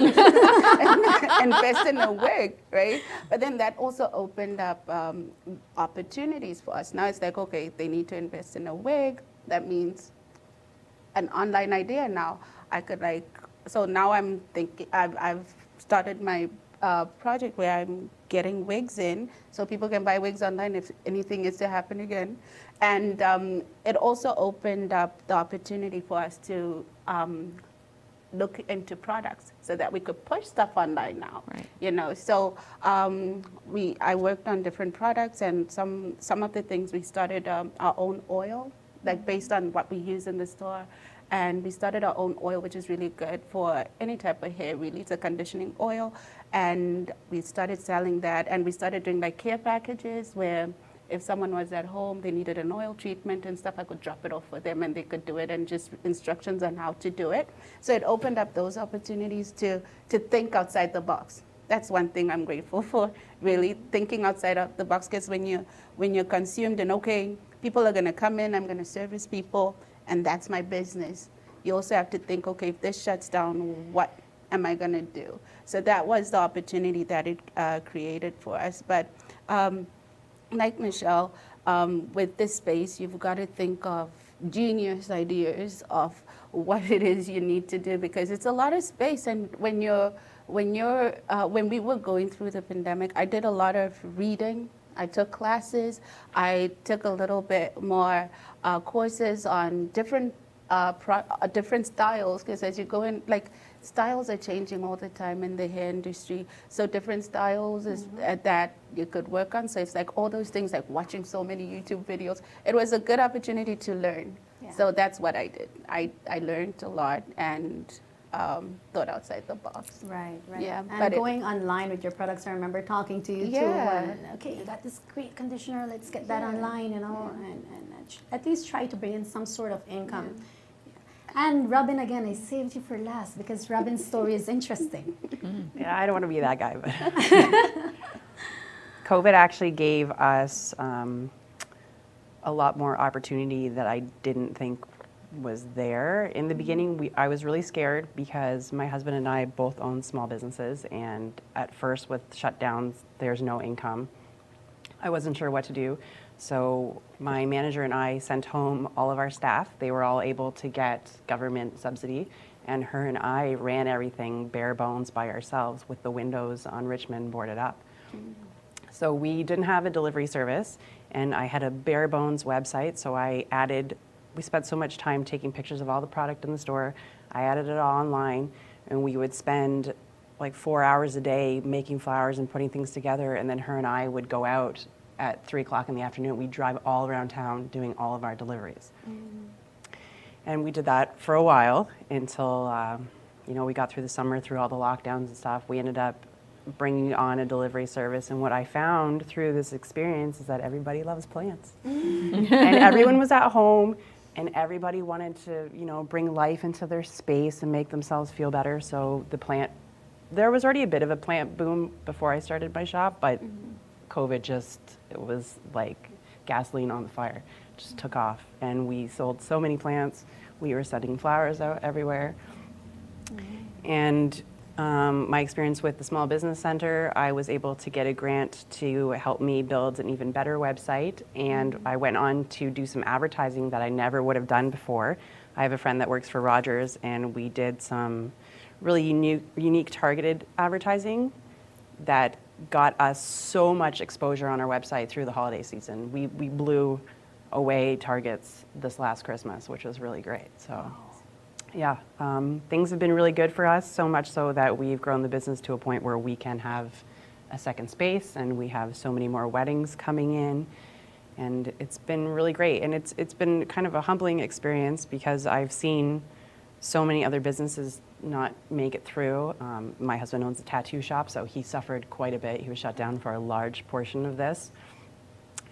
Speaker 10: in a wig, right? But then that also opened up opportunities for us. Now it's like, okay, they need to invest in a wig. That means an online idea now. I could so now I'm thinking, I've started my project where I'm getting wigs in so people can buy wigs online if anything is to happen again. And it also opened up the opportunity for us to look into products so that we could push stuff online now.
Speaker 11: Right.
Speaker 10: You know, so I worked on different products, and some of the things we started our own oil, like based on what we use in the store. And we started our own oil, which is really good for any type of hair, really. It's a conditioning oil. And we started selling that, and we started doing like care packages where if someone was at home, they needed an oil treatment and stuff, I could drop it off for them and they could do it, and just instructions on how to do it. So it opened up those opportunities to think outside the box. That's one thing I'm grateful for, really, thinking outside of the box, because when you're consumed and, okay, people are gonna come in, I'm gonna service people, and that's my business. You also have to think, okay, if this shuts down, what am I gonna do? So that was the opportunity that it created for us. But like Michelle, with this space, you've got to think of genius ideas of what it is you need to do, because it's a lot of space. And when we were going through the pandemic, I did a lot of reading. I took classes. I took a little bit more courses on different styles, because as you go in, like, styles are changing all the time in the hair industry. So different styles is that you could work on. So it's like all those things, like watching so many YouTube videos. It was a good opportunity to learn. Yeah. So that's what I did. I learned a lot and thought outside the box.
Speaker 7: Right, right.
Speaker 10: Yeah,
Speaker 7: and going online with your products, I remember talking to you too. Okay, you got this great conditioner, let's get that online, you know, and at least try to bring in some sort of income. Yeah. And Robin, again, I saved you for last because Robin's story is interesting.
Speaker 9: Yeah, I don't want to be that guy, but COVID actually gave us a lot more opportunity that I didn't think was there. In the beginning, I was really scared because my husband and I both own small businesses, and at first with shutdowns, there's no income. I wasn't sure what to do. So my manager and I sent home all of our staff. They were all able to get government subsidy, and her and I ran everything bare bones by ourselves with the windows on Richmond boarded up. So we didn't have a delivery service, and I had a bare bones website, so we spent so much time taking pictures of all the product in the store. I added it all online, and we would spend like 4 hours a day making flowers and putting things together, and then her and I would go out at 3 o'clock in the afternoon. We'd drive all around town doing all of our deliveries. And we did that for a while until we got through the summer, through all the lockdowns and stuff. We ended up bringing on a delivery service, and what I found through this experience is that everybody loves plants. And everyone was at home, and everybody wanted to, bring life into their space and make themselves feel better. So there was already a bit of a plant boom before I started my shop, but COVID it was like gasoline on the fire, just took off. And we sold so many plants. We were sending flowers out everywhere. And my experience with the Small Business Center, I was able to get a grant to help me build an even better website. And I went on to do some advertising that I never would have done before. I have a friend that works for Rogers, and we did some really unique targeted advertising that got us so much exposure on our website through the holiday season. We blew away targets this last Christmas, which was really great. So, yeah, things have been really good for us, so much so that we've grown the business to a point where we can have a second space, and we have so many more weddings coming in, and it's been really great. And it's been kind of a humbling experience because I've seen so many other businesses not make it through. My husband owns a tattoo shop, so he suffered quite a bit. He was shut down for a large portion of this,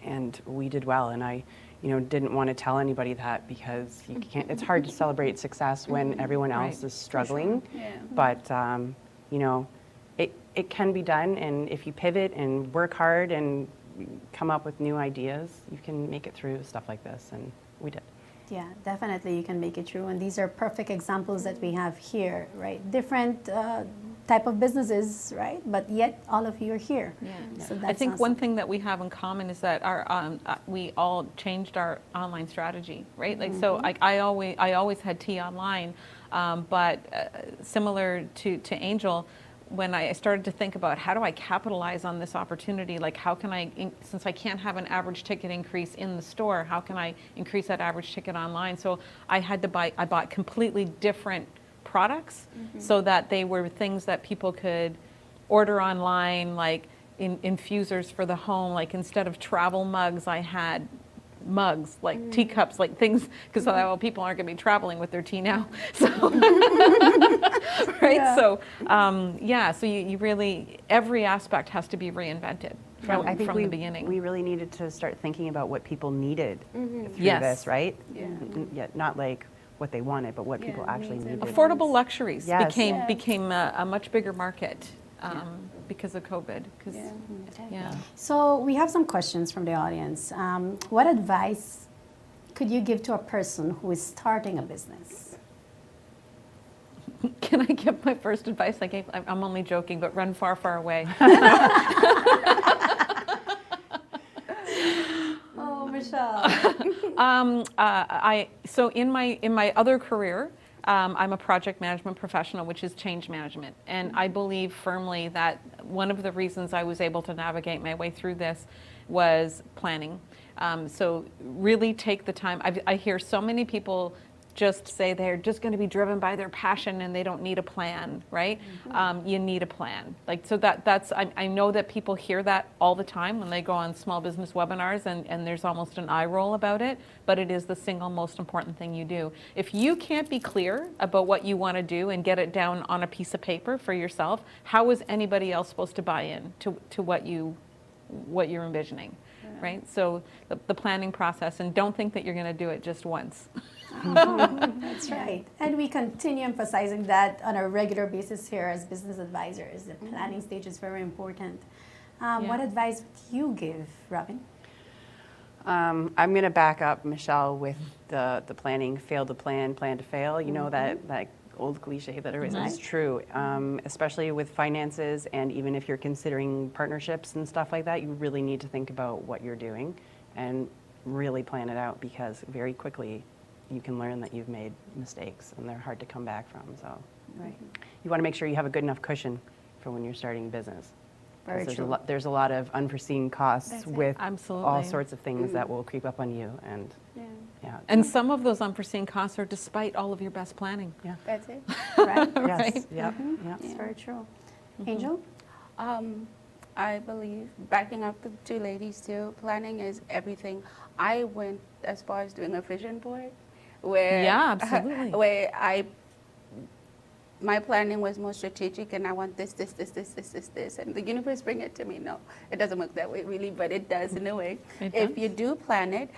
Speaker 9: and we did well. And I, didn't want to tell anybody that because you can't. It's hard to celebrate success when everyone else is struggling. Sure. Yeah. But it can be done, and if you pivot and work hard and come up with new ideas, you can make it through stuff like this, and we did.
Speaker 7: Yeah, definitely you can make it true. And these are perfect examples that we have here, right? Different type of businesses, right? But yet all of you are here.
Speaker 8: Yeah.
Speaker 7: So
Speaker 8: I
Speaker 7: that's
Speaker 8: think
Speaker 7: awesome.
Speaker 8: one thing that we have in common is that we all changed our online strategy, right? Like, so I always had tea online, but similar to Angel, when I started to think about how do I capitalize on this opportunity, like how can I, since I can't have an average ticket increase in the store, how can I increase that average ticket online? So I bought completely different products so that they were things that people could order online, like infusers for the home. Like instead of travel mugs, I had mugs, like teacups, like things, because well, people aren't going to be traveling with their tea now. So, right?
Speaker 7: Yeah.
Speaker 8: So, so you really, every aspect has to be reinvented from the beginning.
Speaker 9: We really needed to start thinking about what people needed through
Speaker 8: Yes.
Speaker 9: this, right?
Speaker 10: Yeah.
Speaker 9: Yeah, not like what they wanted, but what people actually needed.
Speaker 8: Affordable luxuries
Speaker 9: Yes.
Speaker 8: became a much bigger market because of COVID. Yeah.
Speaker 7: So we have some questions from the audience. What advice could you give to a person who is starting a business?
Speaker 8: Can I give my first advice? I'm only joking, but run far, far away.
Speaker 7: Oh, Michelle.
Speaker 8: So in my other career, I'm a project management professional, which is change management. And I believe firmly that one of the reasons I was able to navigate my way through this was planning. So really take the time. I hear so many people just say they're just going to be driven by their passion and they don't need a plan, right? You need a plan. Like, so that's, I know that people hear that all the time when they go on small business webinars and there's almost an eye roll about it, but it is the single most important thing you do. If you can't be clear about what you want to do and get it down on a piece of paper for yourself, how is anybody else supposed to buy in to what you're envisioning, right? So the planning process, and don't think that you're going to do it just once.
Speaker 7: That's right. And we continue emphasizing that on a regular basis here as business advisors. The planning stage is very important. What advice would you give, Robin?
Speaker 9: I'm going to back up Michelle with the planning, fail to plan, plan to fail. You know, that old cliche that is true, especially with finances, and even if you're considering partnerships and stuff like that, you really need to think about what you're doing and really plan it out, because very quickly you can learn that you've made mistakes and they're hard to come back from. So you want to make sure you have a good enough cushion for when you're starting business.
Speaker 7: Very true.
Speaker 9: There's a lot of unforeseen costs with
Speaker 8: Absolutely.
Speaker 9: all sorts of things that will creep up on you. And
Speaker 8: And some of those unforeseen costs are despite all of your best planning.
Speaker 9: yeah.
Speaker 10: That's it.
Speaker 7: Right?
Speaker 9: Yes. Yep. Yep.
Speaker 7: It's very true. Angel?
Speaker 10: I believe, backing up the two ladies too, planning is everything. I went as far as doing a vision board where where my planning was more strategic, and I want this, and the universe bring it to me. No, it doesn't work that way really, but it does in a way. If you do plan it,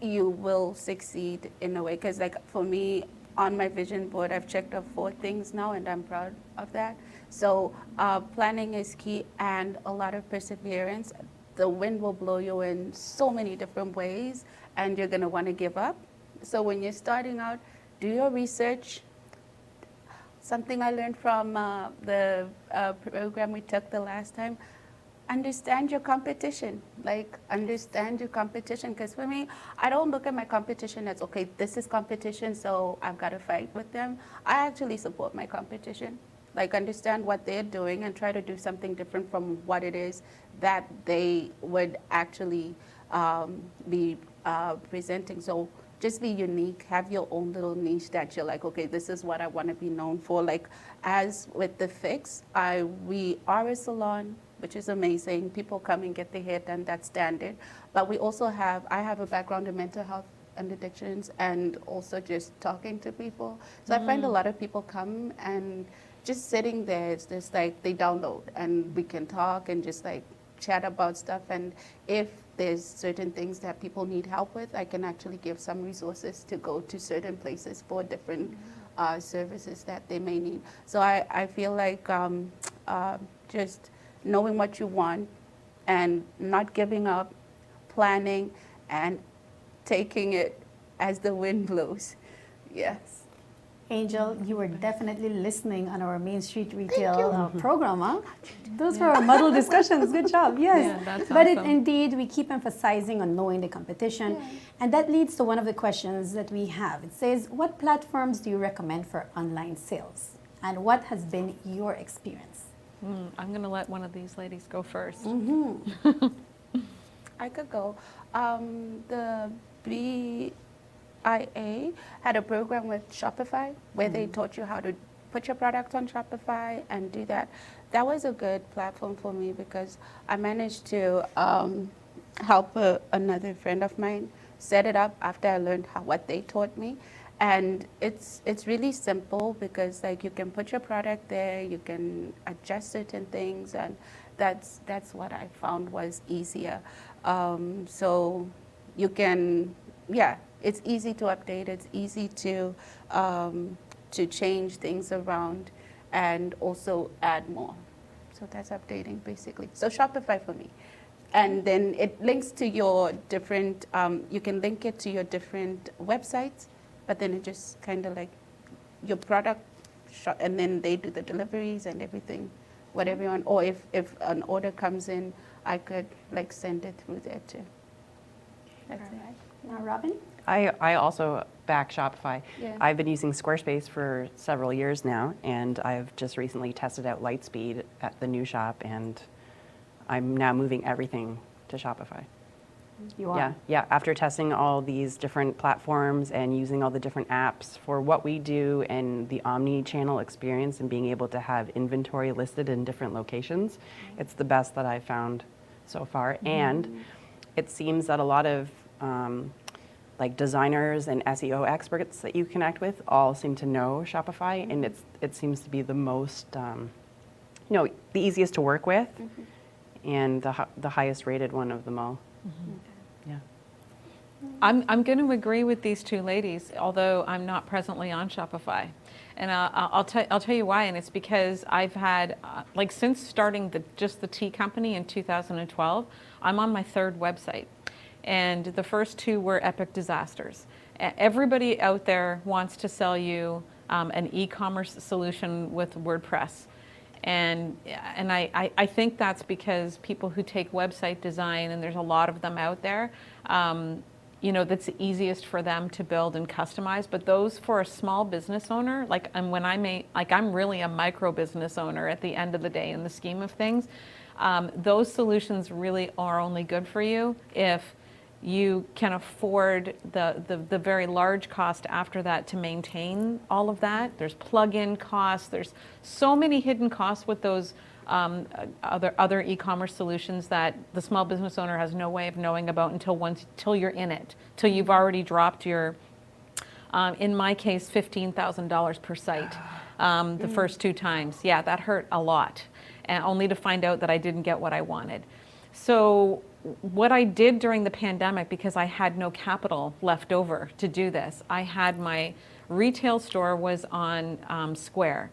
Speaker 10: you will succeed in a way. Because like for me, on my vision board, I've checked off 4 things now, and I'm proud of that. So planning is key, and a lot of perseverance. The wind will blow you in so many different ways, and you're gonna wanna give up. So when you're starting out, do your research. Something I learned from the program we took the last time, understand your competition. Like, understand your competition. Because for me, I don't look at my competition as, okay, this is competition, so I've got to fight with them. I actually support my competition. Like, understand what they're doing and try to do something different from what it is that they would actually be presenting. So just be unique, have your own little niche that you're like, okay, this is what I want to be known for. Like, as with the Fix, we are a salon, which is amazing. People come and get their hair done, that's standard. But we also I have a background in mental health and addictions, and also just talking to people. So I find a lot of people come and just sitting there, it's just like they download, and we can talk and just like chat about stuff. And if there's certain things that people need help with, I can actually give some resources to go to certain places for different services that they may need. So I feel like just knowing what you want and not giving up, planning, and taking it as the wind blows. Yes.
Speaker 7: Angel, you were definitely listening on our Main Street Retail program, huh? Those were muddled discussions. Good job. Yes.
Speaker 11: Yeah, that's
Speaker 7: but
Speaker 11: awesome.
Speaker 7: indeed, we keep emphasizing on knowing the competition. And that leads to one of the questions that we have. It says, what platforms do you recommend for online sales? And what has been your experience?
Speaker 11: I'm going to let one of these ladies go first.
Speaker 10: I could go. The BIA had a program with Shopify where they taught you how to put your product on Shopify and do that. That was a good platform for me because I managed to help another friend of mine set it up after I learned what they taught me. And it's really simple because like you can put your product there, you can adjust certain things, and that's what I found was easier. So you can, it's easy to update, it's easy to change things around and also add more. So that's updating basically. So Shopify for me. And then it links to your different, you can link it to your different websites, but then it just kind of like your product, and then they do the deliveries and everything, whatever you want. Or if an order comes in, I could like send it through there too. That's it.
Speaker 7: Now, Robin?
Speaker 9: I also back Shopify.
Speaker 10: Yeah.
Speaker 9: I've been using Squarespace for several years now, and I've just recently tested out Lightspeed at the new shop, and I'm now moving everything to Shopify.
Speaker 7: You are?
Speaker 9: Yeah. After testing all these different platforms and using all the different apps for what we do and the omni-channel experience and being able to have inventory listed in different locations, it's the best that I've found so far. And it seems that a lot of like designers and SEO experts that you connect with all seem to know Shopify, and it seems to be the most, the easiest to work with, and the highest rated one of them all. Yeah.
Speaker 11: I'm going to agree with these two ladies, although I'm not presently on Shopify. And I'll tell you why, and it's because I've had, like since starting just the tea company in 2012, I'm on my third website. And the first two were epic disasters. Everybody out there wants to sell you an e-commerce solution with WordPress. And I think that's because people who take website design, and there's a lot of them out there, that's the easiest for them to build and customize. But those for a small business owner, I'm really a micro business owner at the end of the day in the scheme of things. Those solutions really are only good for you if you can afford the very large cost after that to maintain all of that. There's plug-in costs. There's so many hidden costs with those other e-commerce solutions that the small business owner has no way of knowing about until you're in it, till you've already dropped your, in my case, $15,000 per site the first two times. Yeah, that hurt a lot, and only to find out that I didn't get what I wanted. So what I did during the pandemic, because I had no capital left over to do this, I had my retail store was on Square,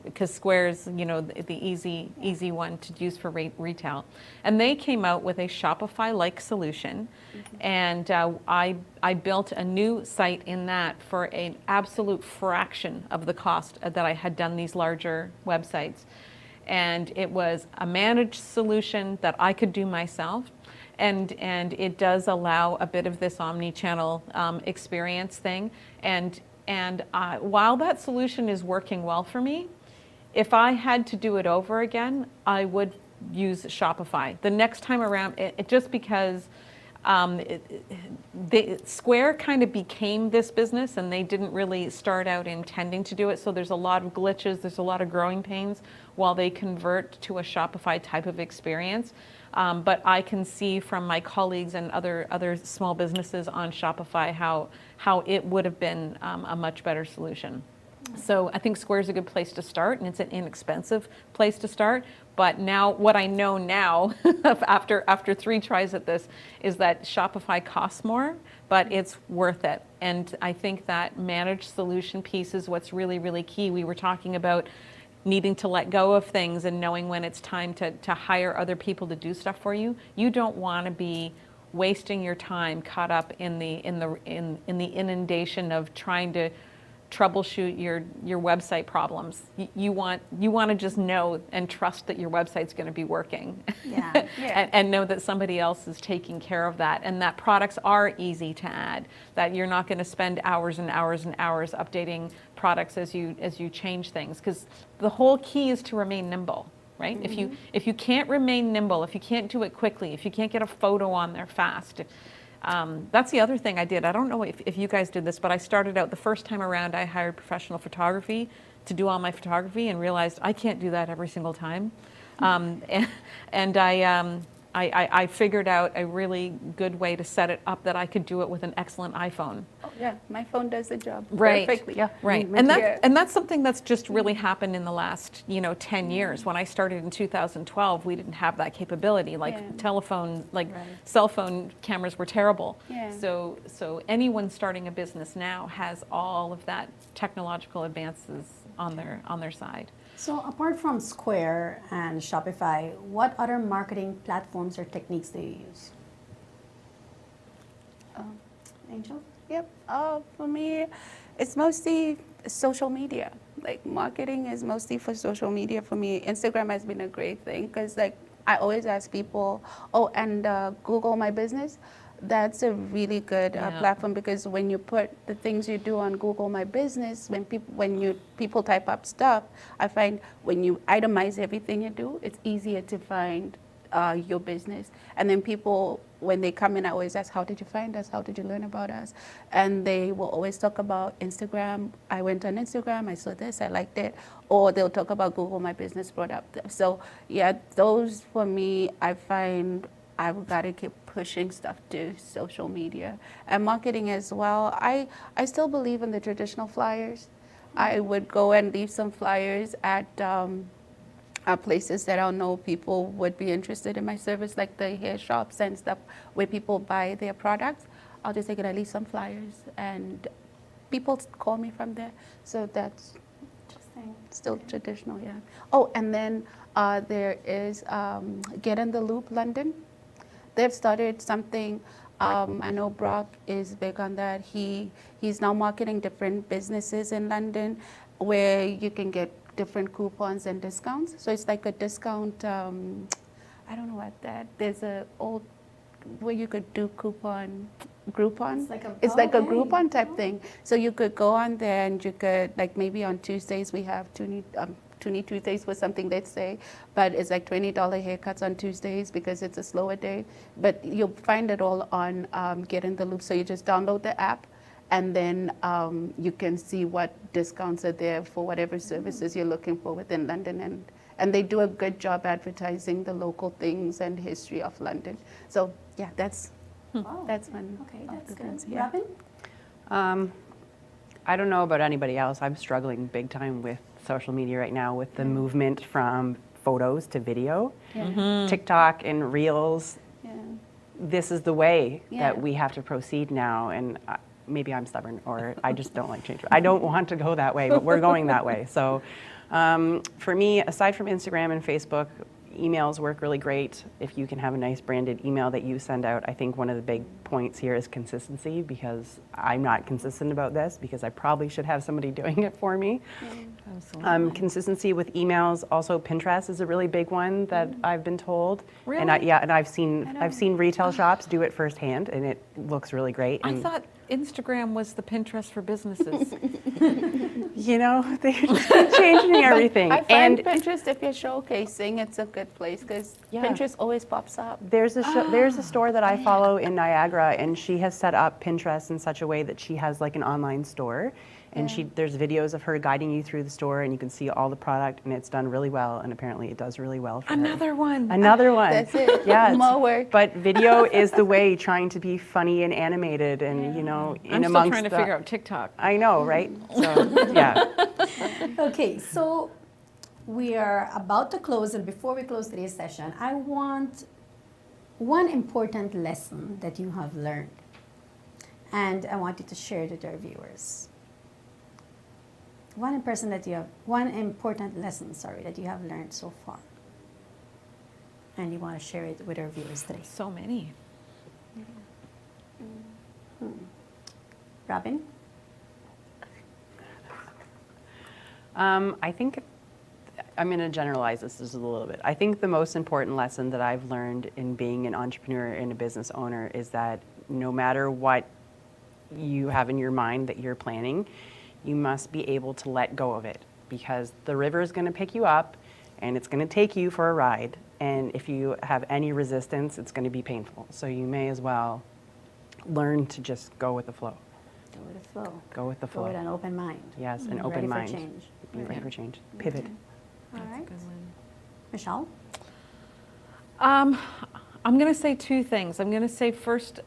Speaker 11: because Square is the easy one to use for retail, and they came out with a Shopify-like solution, and I built a new site in that for an absolute fraction of the cost that I had done these larger websites. And it was a managed solution that I could do myself. And it does allow a bit of this omni-channel experience thing. And while that solution is working well for me, if I had to do it over again, I would use Shopify. The next time around, just because Square kind of became this business, and they didn't really start out intending to do it. So there's a lot of glitches, there's a lot of growing pains while they convert to a Shopify type of experience. But I can see from my colleagues and other small businesses on Shopify how it would have been a much better solution. So I think Square is a good place to start, and it's an inexpensive place to start. But now, what I know now, after 3 tries at this, is that Shopify costs more, but it's worth it. And I think that managed solution piece is what's really, really key. We were talking about needing to let go of things and knowing when it's time to hire other people to do stuff for you. You don't want to be wasting your time caught up in the inundation of trying to troubleshoot your website problems. You want to just know and trust that your website's going to be working.
Speaker 7: Yeah.
Speaker 11: and know that somebody else is taking care of that, and that products are easy to add, that you're not going to spend hours and hours and hours updating products as you change things, because the whole key is to remain nimble, right?
Speaker 7: Mm-hmm.
Speaker 11: If you can't remain nimble, if you can't do it quickly, if you can't get a photo on there fast, that's the other thing I did. I don't know if you guys did this, but I started out the first time around, I hired professional photography to do all my photography and realized I can't do that every single time. And I figured out a really good way to set it up that I could do it with an excellent iPhone.
Speaker 10: Oh, yeah, my phone does the job
Speaker 11: Right.
Speaker 10: perfectly. Yeah.
Speaker 11: Right. And that's something that's just really happened in the last, 10 years. When I started in 2012, we didn't have that capability. Like cell phone cameras were terrible.
Speaker 10: Yeah.
Speaker 11: So anyone starting a business now has all of that technological advances on their side.
Speaker 7: So apart from Square and Shopify, what other marketing platforms or techniques do you use? Angel?
Speaker 10: Yep. For me, it's mostly social media. Like marketing is mostly for social media for me. Instagram has been a great thing because I always ask people, and Google My Business. That's a really good platform, because when you put the things you do on Google My Business, when people type up stuff, I find when you itemize everything you do, it's easier to find your business. And then people, when they come in, I always ask, how did you find us? How did you learn about us? And they will always talk about Instagram. I went on Instagram, I saw this, I liked it. Or they'll talk about Google My Business brought up. So yeah, those for me, I find I've got to keep pushing stuff to social media and marketing as well. I still believe in the traditional flyers. I would go and leave some flyers at places that I know people would be interested in my service, like the hair shops and stuff where people buy their products. I'll just say, can I leave some flyers? And people call me from there. So that's still traditional, yeah. Oh, and then there is Get in the Loop London. They've started something. I know Brock is big on that. He's now marketing different businesses in London where you can get different coupons and discounts. So it's like a discount, I don't know what that, there's a old, where you could do Groupon. It's like a Groupon type thing. So you could go on there and you could, like maybe on Tuesdays we have Toonie Tuesdays was something they'd say, but it's like $20 haircuts on Tuesdays because it's a slower day. But you'll find it all on Get in the Loop. So you just download the app, and then you can see what discounts are there for whatever services you're looking for within London. And they do a good job advertising the local things and history of London. So yeah, that's one.
Speaker 7: Okay, that's good.
Speaker 10: Things, yeah.
Speaker 7: Robin?
Speaker 9: I don't know about anybody else. I'm struggling big time with social media right now with the movement from photos to video. TikTok and Reels. This is the way that we have to proceed now, and maybe I'm stubborn or I just don't like change. I don't want to go that way, but we're going that way. So for me, aside from Instagram and Facebook, emails work really great. If you can have a nice branded email that you send out, I think one of the big points here is consistency, because I'm not consistent about this, because I probably should have somebody doing it for me. Consistency with emails. Also, Pinterest is a really big one that I've been told.
Speaker 11: Really?
Speaker 9: And I've seen retail shops do it firsthand, and it looks really great.
Speaker 11: I thought Instagram was the Pinterest for businesses.
Speaker 9: They're just changing everything.
Speaker 10: I find Pinterest, if you're showcasing, it's a good place because Pinterest always pops up.
Speaker 9: There's a store that I follow in Niagara, and she has set up Pinterest in such a way that she has like an online store, and there's videos of her guiding you through the store, and you can see all the product, and it's done really well, and apparently it does really well for
Speaker 11: Another
Speaker 9: her.
Speaker 11: one.
Speaker 10: That's it.
Speaker 9: Yeah.
Speaker 10: More work.
Speaker 9: But video is the way, trying to be funny and animated, and
Speaker 11: I'm still trying to figure out TikTok.
Speaker 9: I know, right? So yeah.
Speaker 7: Okay, so we are about to close, and before we close today's session, I want one important lesson that you have learned, and I want you to share it with our viewers. One important lesson, that you have learned so far, and you want to share it with our viewers today.
Speaker 11: So many.
Speaker 7: Robin?
Speaker 9: I think I'm going to generalize this just a little bit. I think the most important lesson that I've learned in being an entrepreneur and a business owner is that no matter what you have in your mind that you're planning, you must be able to let go of it, because the river is going to pick you up and it's going to take you for a ride. And if you have any resistance, it's going to be painful. So you may as well learn to just go with the flow.
Speaker 7: Go with the flow.
Speaker 9: Go with the flow.
Speaker 7: Go with an open mind.
Speaker 9: Yes, an
Speaker 7: Ready
Speaker 9: open
Speaker 7: for
Speaker 9: mind.
Speaker 7: change.
Speaker 9: Be ready for change. Pivot.
Speaker 7: All
Speaker 11: That's
Speaker 7: right.
Speaker 11: a good one.
Speaker 7: Michelle?
Speaker 11: I'm going to say two things. I'm going to say first,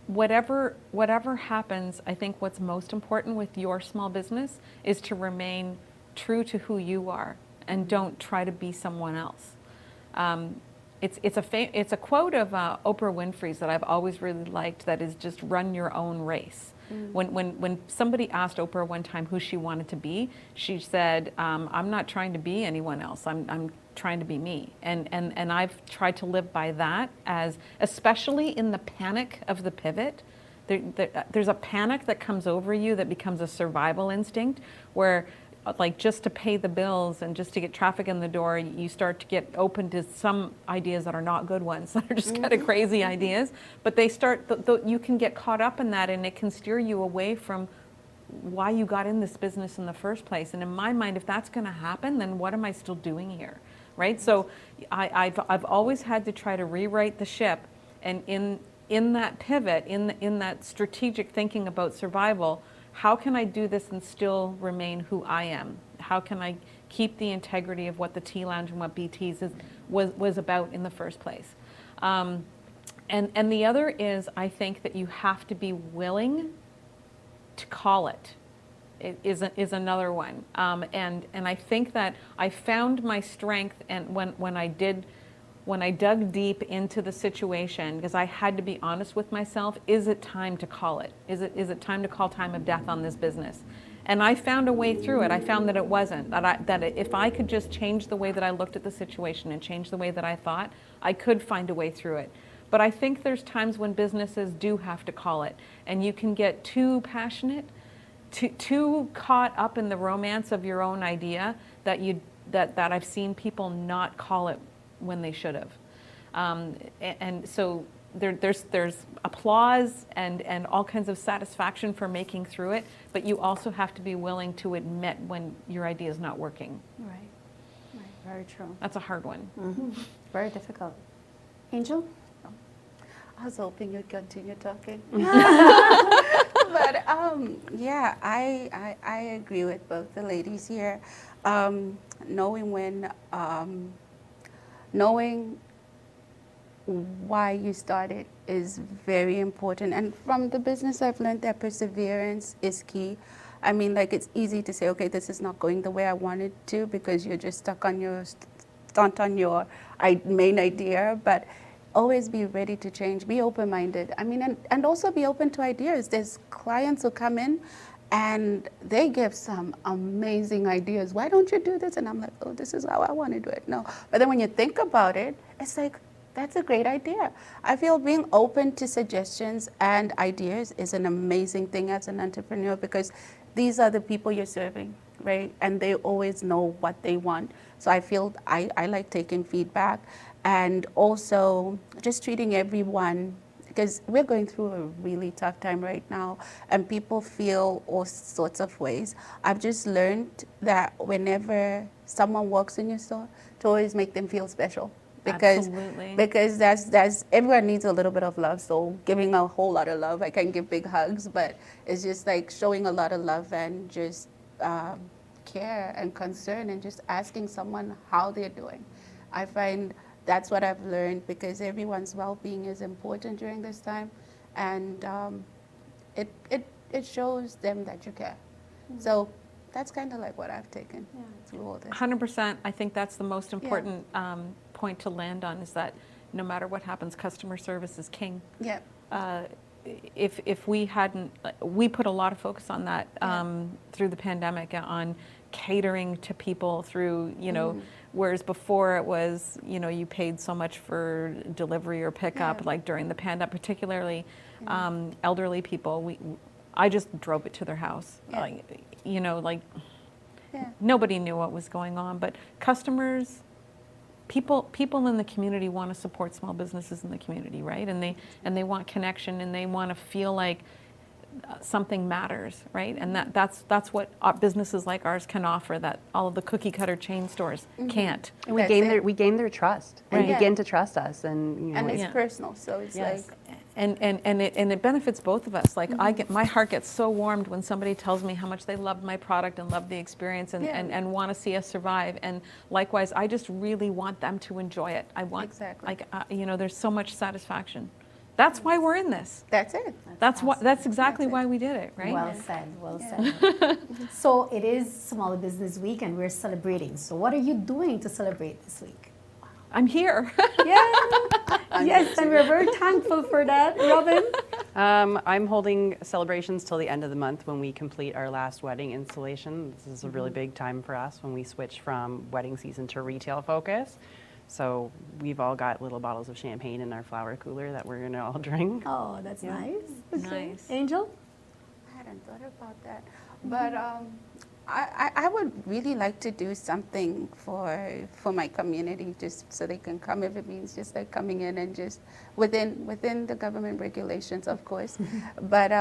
Speaker 11: whatever happens, I think what's most important with your small business is to remain true to who you are and don't try to be someone else. It's a quote of Oprah Winfrey's that I've always really liked, that is just run your own race. When somebody asked Oprah one time who she wanted to be, she said, I'm not trying to be anyone else. I'm trying to be me. And I've tried to live by that, as especially in the panic of the pivot. There's a panic that comes over you that becomes a survival instinct, where like just to pay the bills and just to get traffic in the door, you start to get open to some ideas that are not good ones, that are just kind of crazy ideas. But they start, you can get caught up in that, and it can steer you away from why you got in this business in the first place. And in my mind, if that's going to happen, then what am I still doing here, right? So I've always had to try to rewrite the ship, and in that pivot, in that strategic thinking about survival, how can I do this and still remain who I am? How can I keep the integrity of what the Tea Lounge and what BT's was about in the first place? And the other is, I think that you have to be willing to call it. Is another one. And I think that I found my strength, and when I dug deep into the situation, because I had to be honest with myself, is it time to call it? Is it time to call time of death on this business? And I found a way through it. I found that it wasn't, that if I could just change the way that I looked at the situation and change the way that I thought, I could find a way through it. But I think there's times when businesses do have to call it, and you can get too passionate, too caught up in the romance of your own idea that I've seen people not call it when they should have. And so there's applause and all kinds of satisfaction for making through it, but you also have to be willing to admit when your idea is not working.
Speaker 7: Right. Very true.
Speaker 11: That's a hard one.
Speaker 7: Mm-hmm. Very difficult. Angel?
Speaker 10: I was hoping you'd continue talking. But yeah, I agree with both the ladies here. Knowing why you started is very important. And from the business, I've learned that perseverance is key. I mean, like, it's easy to say, okay, this is not going the way I wanted to, because you're just stuck on your main idea. But always be ready to change, be open-minded. I mean, and also be open to ideas. There's clients who come in and they give some amazing ideas. Why don't you do this? And I'm like, oh, this is how I want to do it. No. But then when you think about it, it's like, that's a great idea. I feel being open to suggestions and ideas is an amazing thing as an entrepreneur, because these are the people you're serving, right? And they always know what they want. So I feel I like taking feedback, and also just treating everyone, because we're going through a really tough time right now, and people feel all sorts of ways. I've just learned that whenever someone walks in your store, to always make them feel special. Because that's everyone needs a little bit of love. So giving a whole lot of love, I can give big hugs, but it's just like showing a lot of love and just care and concern, and just asking someone how they're doing. I find that's what I've learned, because everyone's well-being is important during this time, and it shows them that you care. Mm-hmm. So that's kind of like what I've taken through all this.
Speaker 11: 100%. I think that's the most important point to land on, is that no matter what happens, customer service is king.
Speaker 10: Yeah.
Speaker 11: If we hadn't, we put a lot of focus on that through the pandemic, on catering to people through, you know, whereas before it was, you know, you paid so much for delivery or pickup, like during the pandemic, particularly elderly people. I just drove it to their house. You know, like nobody knew what was going on, but customers, people in the community want to support small businesses in the community, right? And they want connection, and they want to feel like something matters, right? And that's what businesses like ours can offer that all of the cookie cutter chain stores can't.
Speaker 9: And we gain their trust and begin to trust us, and you know,
Speaker 10: and it's personal, so it's like.
Speaker 11: And it benefits both of us. Like my heart gets so warmed when somebody tells me how much they loved my product and loved the experience and want to see us survive. And likewise, I just really want them to enjoy it. I want, like, you know, there's so much satisfaction. That's why we're in this.
Speaker 10: That's it.
Speaker 11: That's exactly why we did it, right?
Speaker 7: Well said, well said. So it is Small Business Week and we're celebrating. So what are you doing to celebrate this week?
Speaker 11: I'm here.
Speaker 7: Yeah. Yes, and we're very thankful for that. Robin?
Speaker 9: I'm holding celebrations till the end of the month when we complete our last wedding installation. This is a really big time for us when we switch from wedding season to retail focus. So we've all got little bottles of champagne in our flower cooler that we're gonna all drink.
Speaker 7: Oh, that's nice. Okay.
Speaker 11: Nice.
Speaker 7: Angel?
Speaker 10: I hadn't thought about that, but I would really like to do something for my community, just so they can come, if it means just like coming in and just within the government regulations, of course. But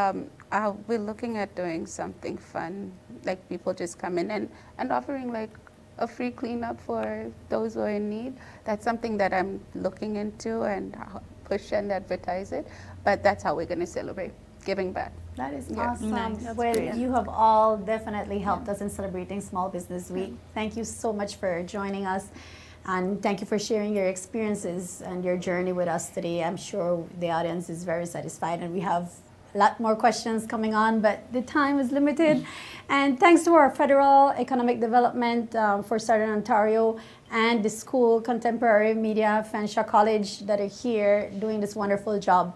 Speaker 10: we're looking at doing something fun, like people just come in and offering like a free cleanup for those who are in need. That's something that I'm looking into and push and advertise it. But that's how we're going to celebrate, giving back.
Speaker 7: That is awesome.
Speaker 11: Nice.
Speaker 7: Well, you have all definitely helped us in celebrating Small Business Week. Thank you so much for joining us, and thank you for sharing your experiences and your journey with us today. I'm sure the audience is very satisfied, and we have a lot more questions coming on, but the time is limited. And thanks to our Federal Economic Development for Southern Ontario and the school, Contemporary Media, Fanshawe College, that are here doing this wonderful job.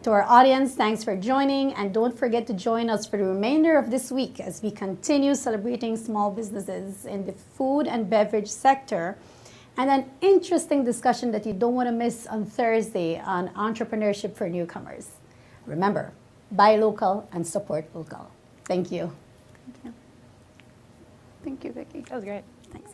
Speaker 7: To our audience, thanks for joining, and don't forget to join us for the remainder of this week as we continue celebrating small businesses in the food and beverage sector, and an interesting discussion that you don't want to miss on Thursday on entrepreneurship for newcomers. Remember, buy local and support local. Thank you.
Speaker 10: Thank you, Vicki.
Speaker 9: That was great.
Speaker 7: Thanks.